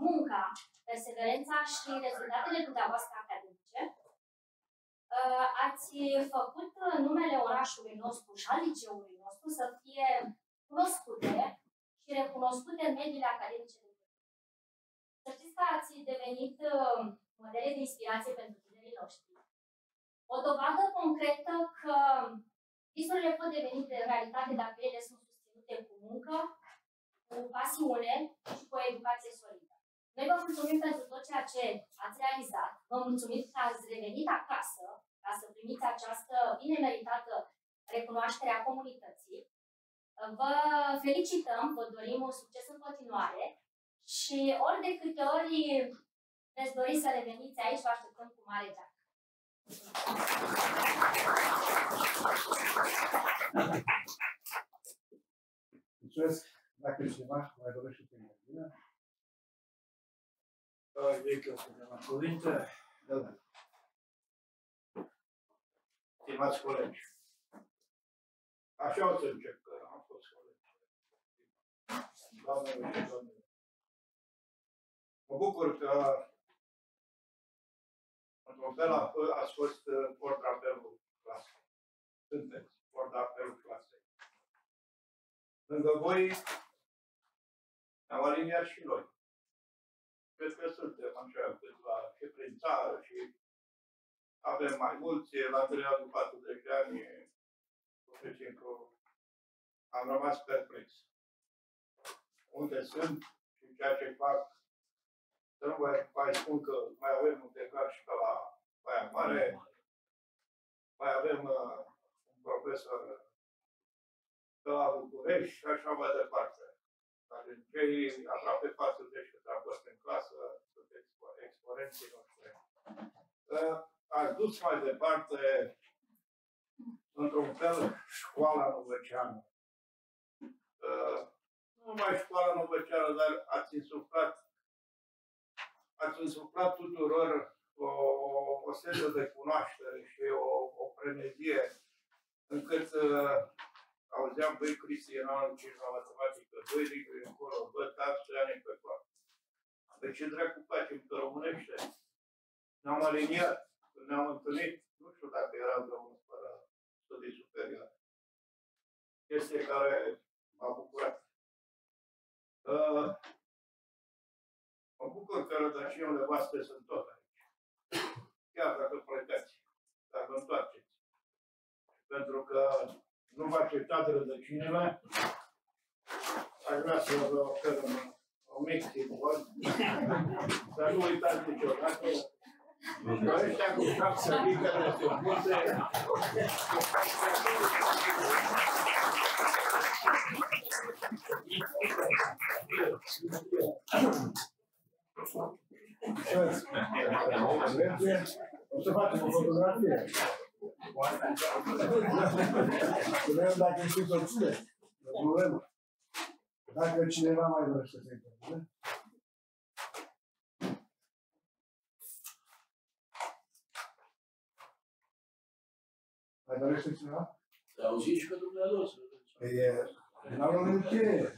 munca, perseverența și rezultatele dumneavoastră academice, ați făcut numele orașului nostru și al liceului nostru să fie cunoscute și recunoscute în mediile academice de vârf. Să știți că ați devenit modele de inspirație pentru tinerii noștri. O dovadă concretă că visurile pot deveni de realitate dacă ele sunt susținute cu muncă, cu pasiune și cu o educație solidă. Noi vă mulțumim pentru tot ceea ce ați realizat. Vă mulțumim că ați revenit acasă ca să primiți această bine meritată recunoaștere a comunității. Vă felicităm, vă dorim un succes în continuare și ori de câte ori veți dori să reveniți aici, vă așteptăm cu mare drag. Mulțumesc. Dacă cineva mai dorește să intervină. Zic eu câteva cuvinte. Da. Stimați colegi, așa o să încep, că am fost colegi. Doamnelor și domnilor, mă bucur că într-un fel ați fost portdrapelul clasei. Sunteți portdrapelul clasei. Lângă voi ne-am aliniat și noi. Cred că suntem așa câțiva și prin țară și avem mai mulți, la perioada 40 de ani, am rămas perplex. Unde sunt și ceea ce fac, să nu vă mai spun că mai avem un decar și pe la Baia Mare, mai avem un profesor de la București și așa mai departe. Dar din cei aproape 40 cât am fost în clasă, sunt exponenții noștri. Ați dus mai departe, într-un fel, școala năvăceană. Nu numai școala năvăceană, dar ați insuflat tuturor o serie de cunoaștere și o frenezie, încât auzeam, băi, Cristi, în anul 5 la matematică, 2 liguri încolo, bă, tați 3 ani pe toată. Păi ce dracu facem pe românește? Ne-am aliniat, când ne-am întâlnit, nu știu dacă eram de unul fără studii superioare. Chestie care m-a bucurat. Mă bucur că rădăcinile voastre sunt tot aici. Chiar dacă plecați, dacă întoarceți. Pentru că nu vă acceptați rădăcinile, aș vrea să vă ofer un mic simbol. Să nu uitați niciodată. Ăștia cu 7 litere sunt multe. O să facem o fotografie. Să vedem dacă este soție. Problemă. Dacă cineva mai dorește să intervine. Mai dorește cineva? Să auziți și pe dumneavoastră. N-am luat în cheie.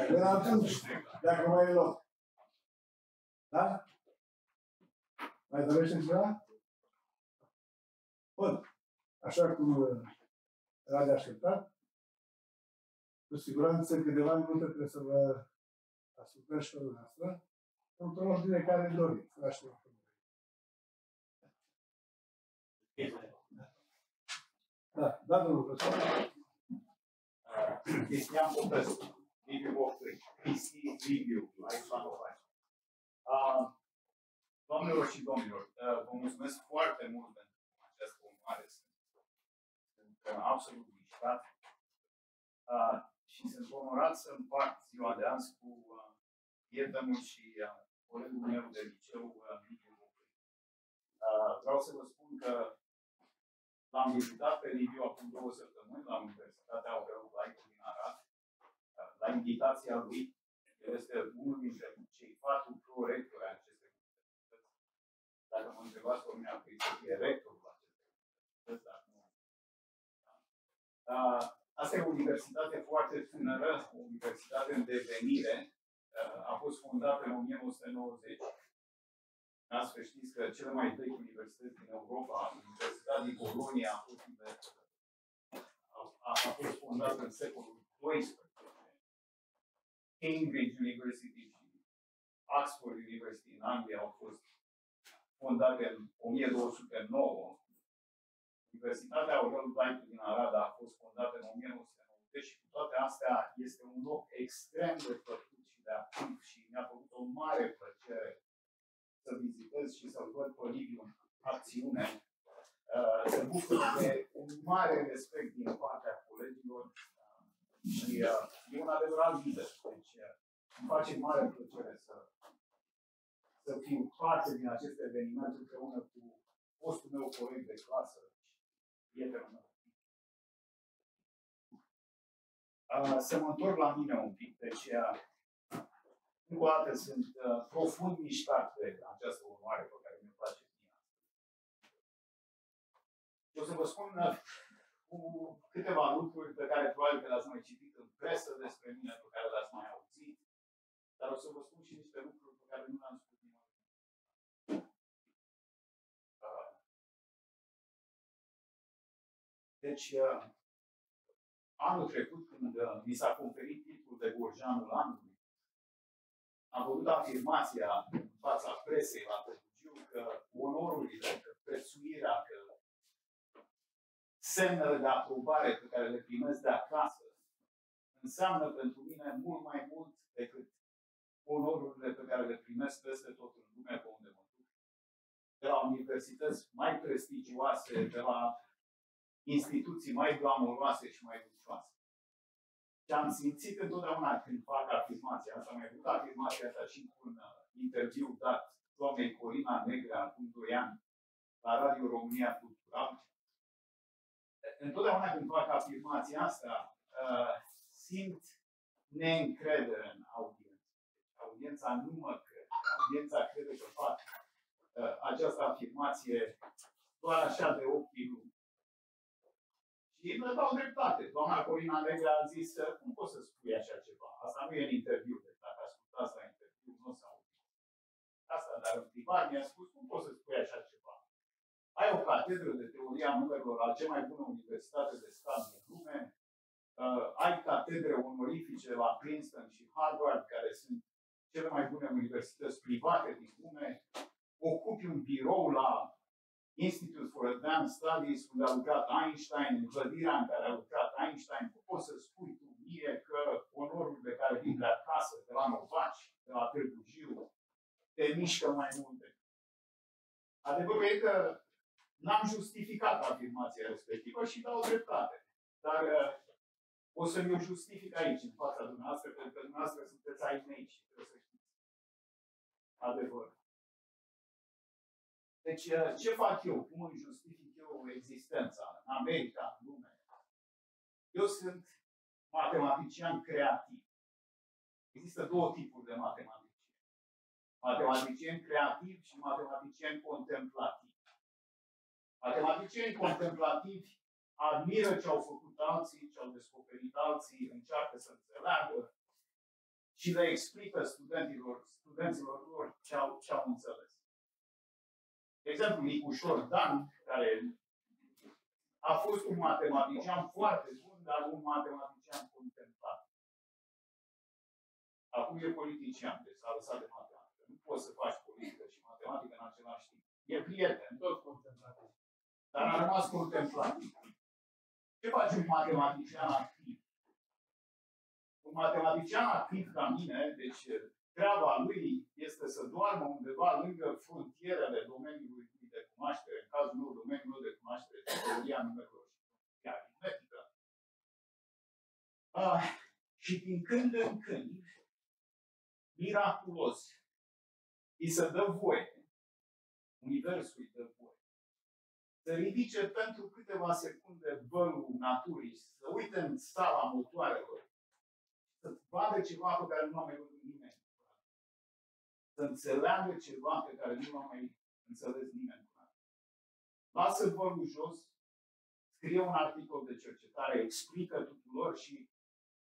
Până atunci, dacă mai e loc. Da? Mai dorește cineva? Bun. Așa cum era de așteptat, cu siguranță câteva minute trebuie să vă ascultăm și pe dumneavoastră, într-o ordine care doriți. Da, da, domnul profesor. Cristian Popescu, Liviu Boctăi, Cristi Liviu, Alexandru Vai. Doamnelor și domnilor, vă mulțumesc foarte mult pentru această onoare. Sunt absolut mișcat și sunt onorat să împart ziua de azi cu prietenul și colegul meu de liceu, Liviu Boctăi. Vreau să vă spun că l-am vizitat pe Liviu acum 2 săptămâni la Universitatea Aurel Vlaicu din Arad, la invitația lui. El este unul dintre cei 4 prorectori ai acestei universități. Dacă mă întrebați pe mine, ar trebui să fie rectorul acestei universități, dar nu. Asta e o universitate foarte tânără, o universitate în devenire. A fost fondată în 1990. Asta să știți că cele mai vechi universități din Europa, Universitatea din Polonia a fost fondată în secolul XII. Cambridge University și Oxford University în Anglia au fost fondate în 1209. Universitatea Aurel Blanc din Arad a fost fondată în 1990 și cu toate astea este un loc extrem de plăcut și de activ și mi-a făcut o mare plăcere să vizitez și să-l văd pe Liviu în acțiune. Se bucură de un mare respect din partea colegilor și e un adevărat lider. Deci îmi face mare plăcere să fiu parte din acest eveniment împreună cu fostul meu coleg de clasă, prietenul meu. Să mă întorc la mine un pic, deci încă o dată sunt profund mișcat de această onoare pe care mi-o face mie. Și o să vă spun cu câteva lucruri pe care probabil că le-ați mai citit în presă despre mine, pe care le-ați mai auzit, dar o să vă spun și niște lucruri pe care nu le-am spus nimănui. Deci, anul trecut, când mi s-a conferit titlul de Gorjanul anului, am făcut afirmația în fața presei la Târgu că onorurile, că prețuirea, că semnele de aprobare pe care le primesc de acasă înseamnă pentru mine mult mai mult decât onorurile pe care le primesc peste tot în lume pe unde mă duc. De la universități mai prestigioase, de la instituții mai glamoroase și mai luxoase. Și am simțit întotdeauna când fac afirmația asta, am mai făcut afirmația asta și cu un interviu dat doamnei Corina Negrea acum 2 ani la Radio România Cultural. Întotdeauna când fac afirmația asta, simt neîncredere în audiență. Audiența nu mă crede. Audiența crede că fac această afirmație doar așa de ochii lumii. Și mă dau dreptate. Doamna Corina Negrea a zis, cum poți să spui așa ceva? Asta nu e în interviu, deci dacă ascultați la interviu, nu o să auzit. Asta, dar în privat mi-a spus, cum poți să spui așa ceva? Ai o catedră de teoria numerelor la cea mai bună universitate de stat din lume, ai catedre onorifice la Princeton și Harvard, care sunt cele mai bune universități private din lume, ocupi un birou la Institute for Advanced Studies, unde a lucrat Einstein, în clădirea în care a lucrat Einstein, cum poți să spui tu mie că onorurile care vin de acasă, de la Novaci, de la Târgu Jiu, te mișcă mai multe? Adevărul e că n-am justificat afirmația respectivă și dau dreptate. Dar o să mi-o justific aici, în fața dumneavoastră, pentru că dumneavoastră sunteți ai mei și trebuie să știți adevărul. Deci, ce fac eu? Cum îmi justific eu existența în America, în lume? Eu sunt matematician creativ. Există 2 tipuri de matematicieni. Matematicieni creativi și matematicieni contemplativi. Matematicieni contemplativi admiră ce au făcut alții, ce au descoperit alții, încearcă să înțeleagă și le explică studenților lor ce au înțeles. De exemplu, Nicușor Dan, care a fost un matematician foarte bun, dar un matematician contemplativ. Acum e politician, deci s-a lăsat de matematică. Nu poți să faci politică și matematică în același timp. E prieten, tot contemplativ. Dar a rămas contemplativ. Ce face un matematician activ? Un matematician activ ca mine, deci treaba lui este să doarmă undeva lângă frontierele domeniului de cunoaștere, în cazul meu, domeniul meu de cunoaștere, teoria numerelor și aritmetică. Și din când în când, miraculos, îi se dă voie, universul îi dă voie, să ridice pentru câteva secunde vălul naturii, să uite în sala motoarelor, să vadă ceva pe care nu a mai văzut nimeni. Să înțeleagă ceva pe care nu a mai înțeles nimeni. Lasă vărul jos, scrie un articol de cercetare, explică tuturor și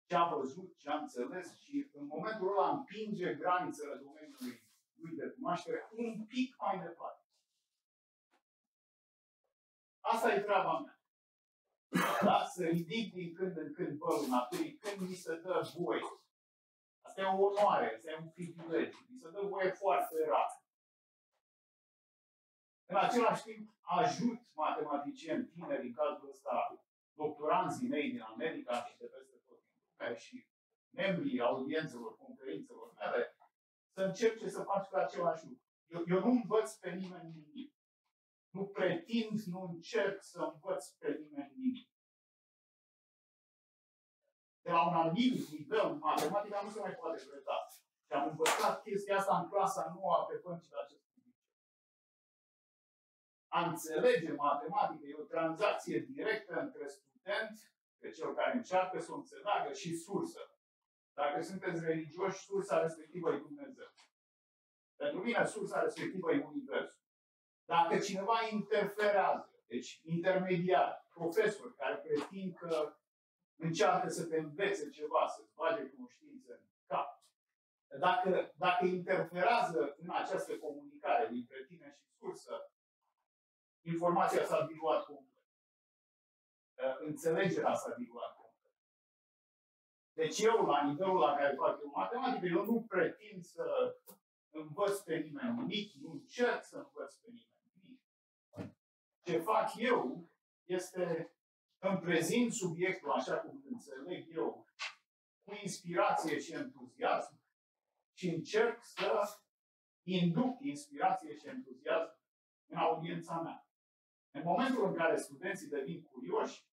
ce a văzut, ce a înțeles și în momentul ăla împinge granițele domeniului lui de cunoaștere un pic mai departe. Asta e treaba mea. Da? Să ridic din când în când vărul naturii când mi se dă voie. Asta e o onoare, asta e un privilegiu. Mi se dă voie foarte rar. În același timp, ajut matematicieni tineri, în cazul ăsta, doctoranții mei din America și de peste tot din lume și membrii audiențelor, conferințelor mele, să încerce să facă același lucru. Eu nu învăț pe nimeni nimic. Nu pretind, nu încerc să învăț pe nimeni nimic. De la un anumit nivel, matematica nu se mai poate preda. Și am învățat chestia asta în clasa 9 pe băncile acestui liceu. A înțelege matematică e o tranzacție directă între student, pe cel care încearcă să o înțeleagă, și sursă. Dacă sunteți religioși, sursa respectivă e Dumnezeu. Pentru mine, sursa respectivă e Universul. Dacă cineva interferează, deci intermediar, profesori care pretind că încearcă să te învețe ceva, să-ți bage cunoștințe în cap, dacă interferează în această comunicare dintre tine și sursă, informația s-a diluat complet. Înțelegerea s-a diluat complet. Deci eu, la nivelul la care fac eu matematică, eu nu pretind să învăț pe nimeni nimic, nu încerc să învăț pe nimeni nimic. Ce fac eu este îmi prezint subiectul așa cum îl înțeleg eu, cu inspirație și entuziasm și încerc să induc inspirație și entuziasm în audiența mea. În momentul în care studenții devin curioși,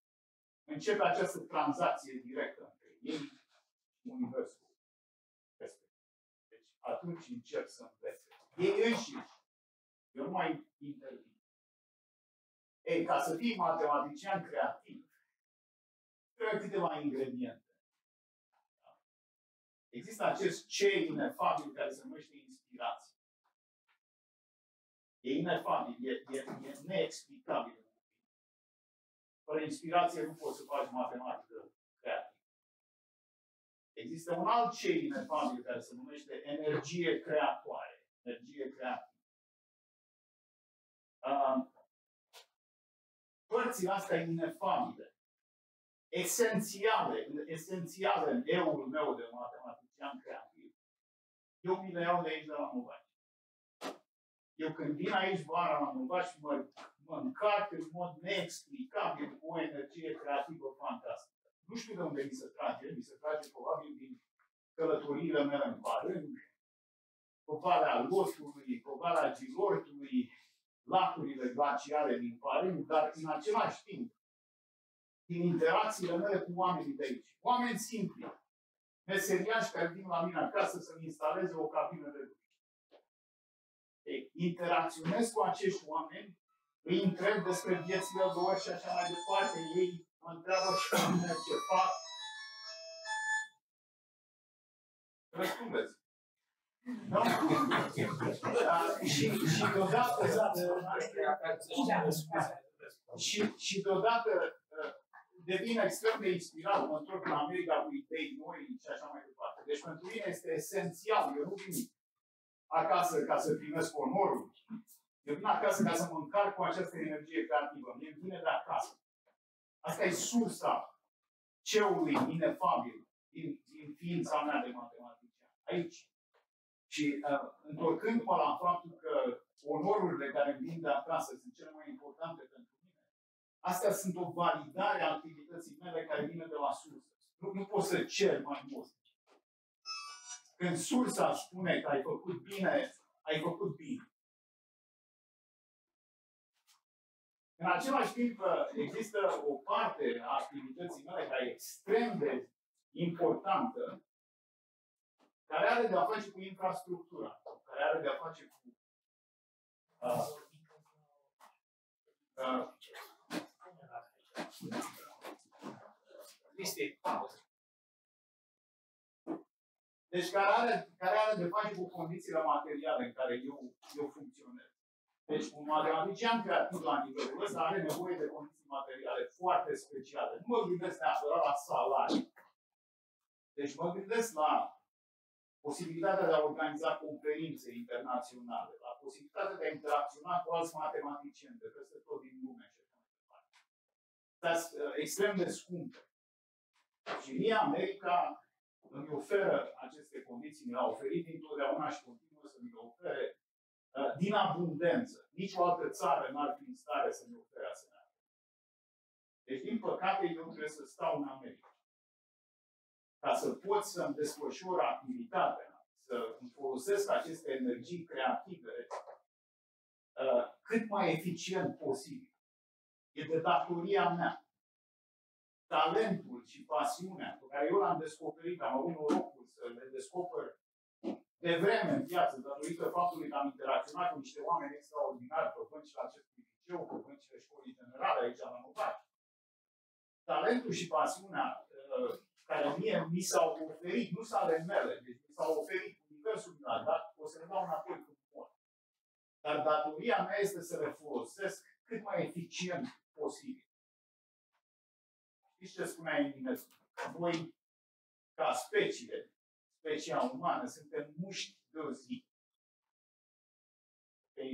începe această tranzacție directă între ei și Universul respectiv. Deci atunci încep să învețe. Ei înșiși. Eu nu mai intervin. Ei, ca să fii matematician creativ, trebuie câteva ingrediente. Există acest ce inefabil care se numește inspirație. E inefabil, e neexplicabil. Fără inspirație nu poți să faci matematică creativă. Există un alt ce inefabil care se numește energie creatoare. Energie creativă. Părțile astea inefabile, esențiale în eul meu de matematician creativ, eu mi le iau de aici de la Movaci. Eu când vin aici vara la Movaci, mă încarc în mod neexplicabil cu o energie creativă fantastică. Nu știu de unde mi se trage probabil din călătoriile mele în Parâng, pe Valea Losului, pe Valea Gilortului, lacurile glaciale din Parâng, dar în același timp, din interacțiile mele cu oamenii de aici. Oameni simpli, meseriași care vin la mine acasă să-mi instaleze o cabină de duș. Interacționez cu acești oameni, îi întreb despre viețile lor și așa mai departe, ei mă întreabă și pe mine ce fac. Răspundeți. Da? Și deodată devin extrem de inspirat, mă întorc în America cu idei noi și așa mai departe. Deci pentru mine este esențial. Eu nu vin acasă ca să primesc onorul. Eu vin acasă ca să mă încarc cu această energie creativă. Mie îmi vine de acasă. Asta e sursa ceului inefabil din ființa mea de matematician. Aici. Și întorcându-mă la faptul că onorurile care îmi vin de acasă sunt cele mai importante pentru mine, astea sunt o validare a activității mele care vine de la sursă. Nu pot să cer mai mult. Când sursa spune că ai făcut bine, ai făcut bine. În același timp, există o parte a activității mele care e extrem de importantă, care are de-a face cu infrastructura, care are de-a face cu Deci care are de face cu condițiile materiale în care eu funcționez. Deci un matematician creativ la nivelul ăsta are nevoie de condiții materiale foarte speciale. Nu mă gândesc neapărat la salarii. Deci mă gândesc la posibilitatea de a organiza conferințe internaționale, la posibilitatea de a interacționa cu alți matematicieni de peste tot din lume și așa mai departe. Sunt extrem de scumpe. Și mie America îmi oferă aceste condiții, mi le-a oferit întotdeauna și continuă să mi le ofere din abundență. Nici o altă țară n-ar fi în stare să mi ofere asemenea. Deci, din păcate, eu trebuie să stau în America. Ca să pot să-mi desfășor activitatea, să îmi folosesc aceste energii creative cât mai eficient posibil. E de datoria mea. Talentul și pasiunea pe care eu l-am descoperit, am avut norocul să le descoper de vreme în viață, datorită faptului că am interacționat cu niște oameni extraordinari pe băncile acestui liceu, pe băncile școlii generale aici la Novaci. Talentul și pasiunea care mie mi s-au oferit, nu sunt ale mele, deci mi s-au oferit universul mi l-a dat, o să le dau înapoi când pot. Dar datoria mea este să le folosesc cât mai eficient posibil. Știți ce spunea Eminescu? Voi, ca specia umană, suntem mușchi de o zi.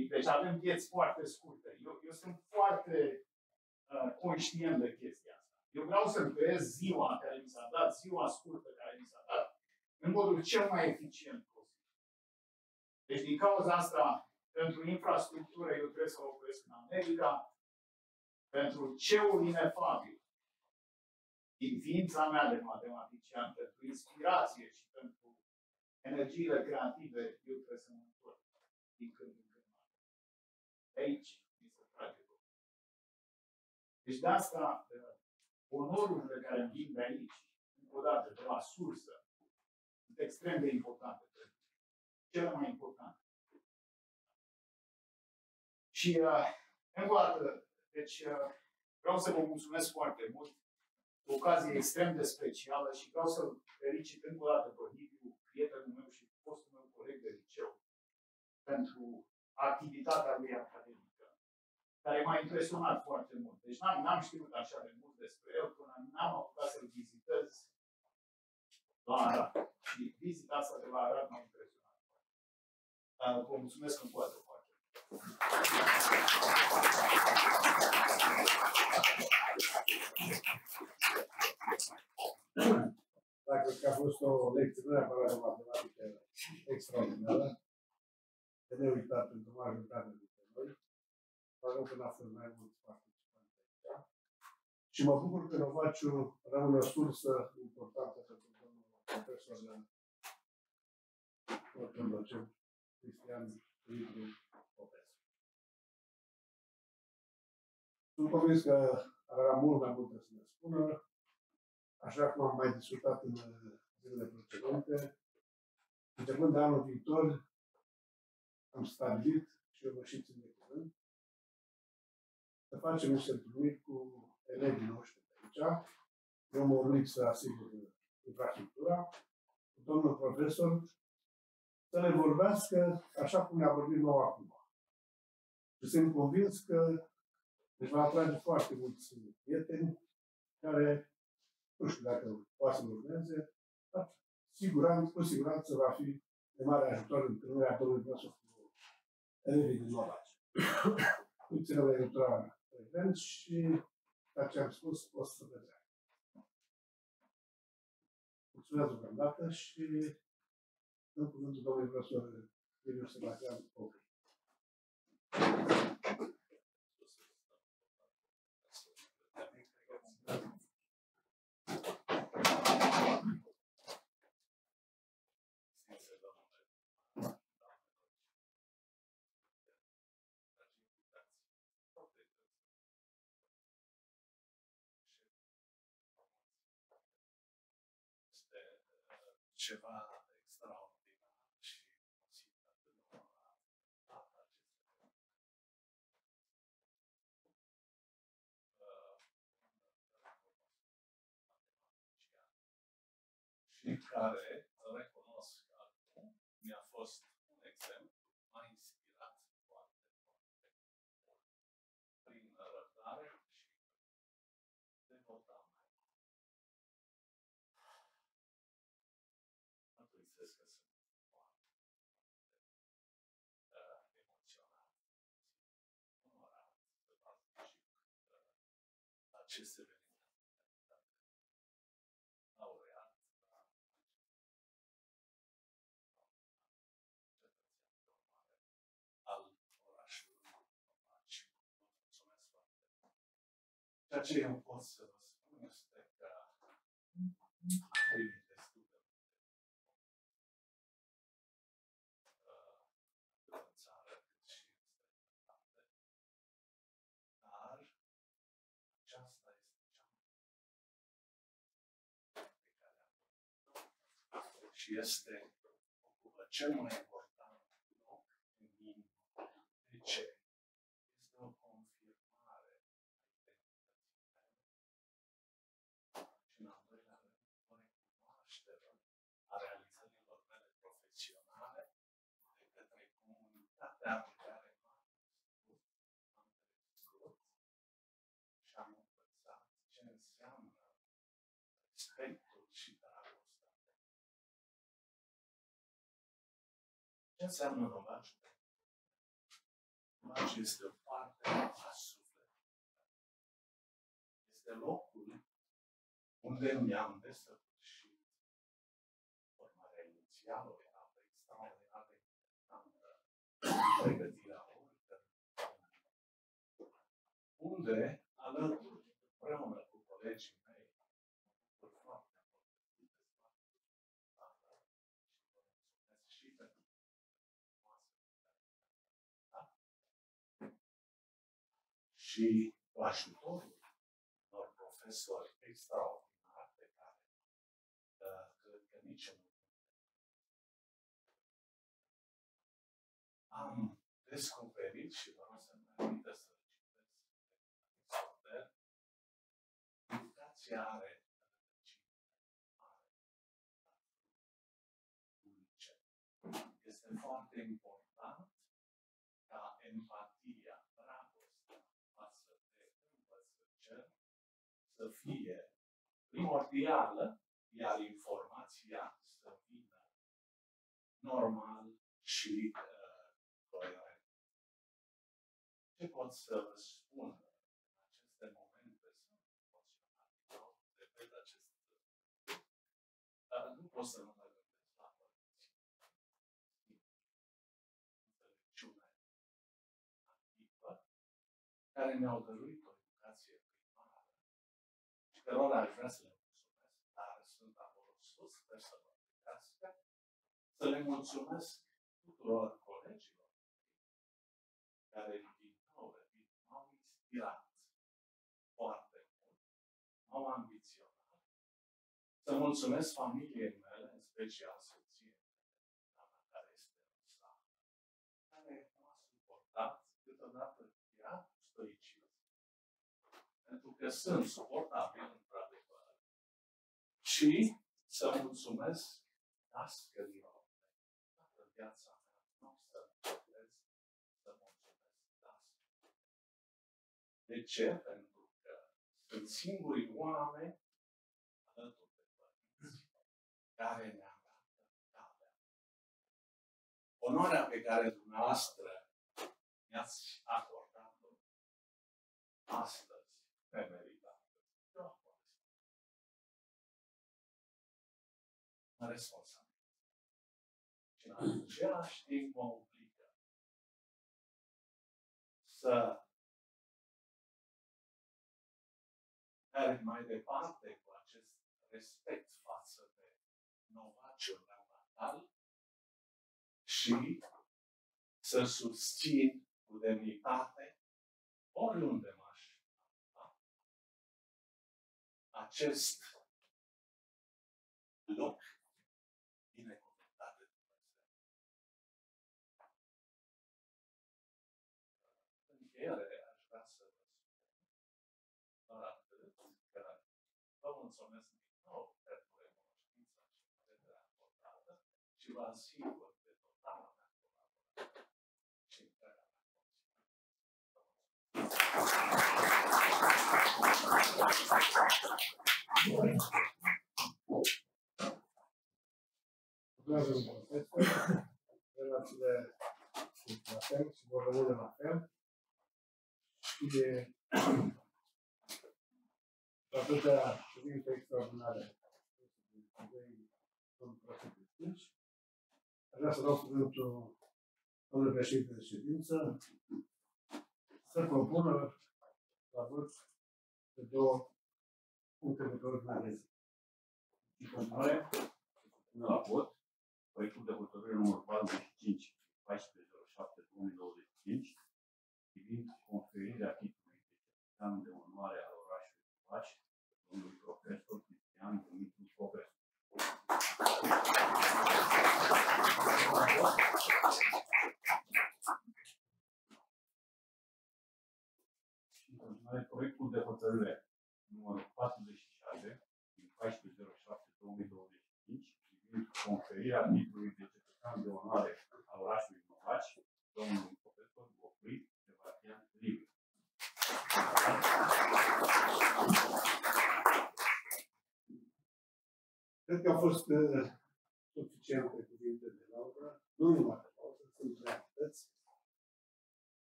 Deci avem vieți foarte scurte. Eu sunt foarte conștient de chestia asta. Eu vreau să creez ziua care mi s-a dat, ziua scurtă care mi s-a dat, în modul cel mai eficient posibil. Deci din cauza asta, pentru infrastructură, eu trebuie să locuiesc în America, pentru ceul inefabil, din ființa mea de matematician, pentru inspirație și pentru energiile creative, eu trebuie să mă întorc din când în când. Aici mi se trage tot. Deci de asta, onorurile care îmi vin de aici, încă o dată, de la sursă, sunt extrem de importante pentru mine. Cele mai importante. Și, încă o dată, deci, vreau să vă mulțumesc foarte mult. O ocazie extrem de specială și vreau să-l felicit încă o dată pe Liviu, prietenul meu și fostul meu coleg de liceu, pentru activitatea lui academică, care m-a impresionat foarte mult. Deci n-am știut așa de mult despre el până n-am apucat să-l vizitez la Arad. Și vizita asta de la Arad m-a impresionat. Vă mulțumesc încă o dată foarte mult. Dacă a fost o lecție, nu neapărat de matematică extraordinară, de neuitat pentru majoritatea dintre noi, dar că n-a fost mai mulți participanți aici. Și mă bucur că Novaciu rămâne o sursă importantă pentru domnul profesor docent Cristian Dumitru Popescu. Sunt convins că ar avea mult mai multe să ne spună. Așa cum am mai discutat în zilele precedente, începând de anul viitor, am stabilit, și eu vă și țin de cuvânt, să facem niște întâlniri cu elevii noștri de aici. Eu mă oblig să asigur infrastructura, cu domnul profesor, să le vorbească așa cum ne-a vorbit nou acum. Și sunt convins că își va atrage foarte mulți prieteni care nu știu dacă poate să urmeze, dar cu siguranță va fi de mare ajutor în întâlnirea domnului profesor cu elevii din Novaci. Îi ținem legătura frecvent și, ca ce am spus, o să vedem. Mulțumesc deocamdată și în cuvântul domnului profesor Liviu Sebastian Popescu. Ceva extraordinar și posibil și care recunosc fost un exemplu, m-a inspirat foarte, prin răbdare și devotare. Mărturisesc că sunt foarte emoționat, onorat să particip la acest eveniment. Laureat la al orașului Monaci. Vă mulțumesc foarte mult. Ceea ce eu pot să vă spun este că am primit destul de atât în țară cât și în străinătate, dar aceasta este cea mai pe care am făcut și ocupă cel mai important loc în inima. De ce? Este o confirmare a identității mele și, în al doilea rând, o recunoaștere a realizărilor mele profesionale de către comunitatea pe care m-am crescut și am învățat ce înseamnă respectul și dragostea. Ce înseamnă Novaciu? Novaciu este o parte a sufletului. Este locul unde mi-am desăvârșit formarea inițială, o etapă extraordinar de importantă, pregătirea oricărui, unde, alături, împreună cu colegii mei, mă bucur foarte mult de dezbatere și vă mulțumesc și pentru și cu ajutorul unor profesori extraordinari pe care cred că nici nu am descoperit și vă rog să-mi permită să citesc Aristotel. Educația are unice. Este foarte important ca empatia, dragostea față de învățători să fie primordială, iar informația să vină normal și coerent. Ce pot să vă spun în aceste momente? Sunt emoționat, repet acest lucru, dar nu pot să nu mă gândesc la părinții. Înțelepciune activă, care mi-au dăruit o educație primară și cărora aș vrea să le mulțumesc, dar sunt acolo sus, sper să mă privească, să le mulțumesc tuturor colegilor care, din nou, repet, m-au inspirat foarte mult, m-au ambiționat, să mulțumesc familiei mele, în special soției mele, care este în sală, care m-a suportat, câteodată era stoicism, pentru că sunt suportabil, într-adevăr, și să mulțumesc dascălilor mei. Toată viața mea nu o să puteți să mulțumesc dascălilor. De ce? Pentru că sunt singurii oameni alături de părinți care ne arată calea. Onoarea pe care dumneavoastră mi-ați acordat-o astăzi pe meritat. Mă responsabilizez. Și în același timp mă obligă să merg mai departe cu acest respect față de novaciul neonatal și să susțin cu demnitate oriunde m-aș afla acest loc binecuvântat de Dumnezeu. În încheiere, aș vrea să vă spun doar atât, că vă mulțumesc din nou pentru recunoștința și încrederea acordată și vă asigur de total Urmează un proces, relațiile sunt la fel și vor rămâne la fel. Și atâtea cuvinte extraordinare sunt procesul. Aș vrea să dau cuvântul domnului președinte de ședință să propună la vot de două puncte de pe ordinea de zi. În continuare, se supune la vot proiectul de hotărâre numărul 45, 1407-2025, privind conferirea titlului de cetățean de onoare al orașului București, domnului profesor Cristian Dumitru Popescu. Și în continuare, proiectul de hotărâre numărul 46, din 1407-2025, privind conferirea titlului de cetățean de onoare al orașului Moraci, domnului profesor Gofri Sebastian Liviu. Cred că au fost suficiente cuvinte de laudă, nu numai de laudă, sunt realități,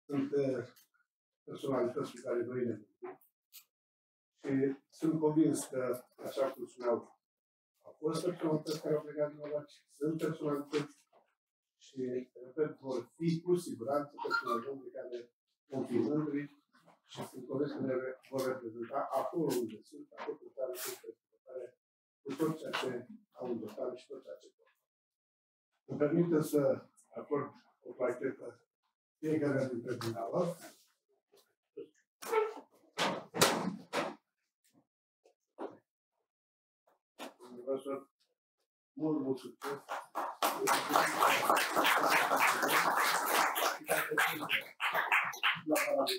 sunt personalități cu care noi ne gândim și sunt convins că, așa cum spuneau, au fost personalități care au plecat din oraș, sunt personalități și, repet, vor fi cu siguranță personalități de care vom fi mândri și sunt convins că ne vor reprezenta acolo unde sunt, acolo pe care sunt reprezentare cu tot ceea ce au învățat și tot ceea ce pot. Îmi permite să acord o plachetă fiecare dintre dumneavoastră. Dumneavoastră, mult succes! La paradis.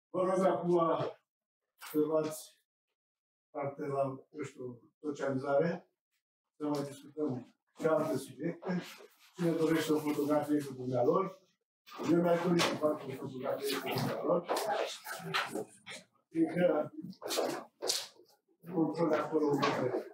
Vă rog acum să luați parte la, nu știu, socializare, să mai discutăm și alte subiecte. Cine dorește o fotografie cu dumnealor, eu mi-aș dori să fac o fotografie cu dumnealor. Fiindcă control acolo unde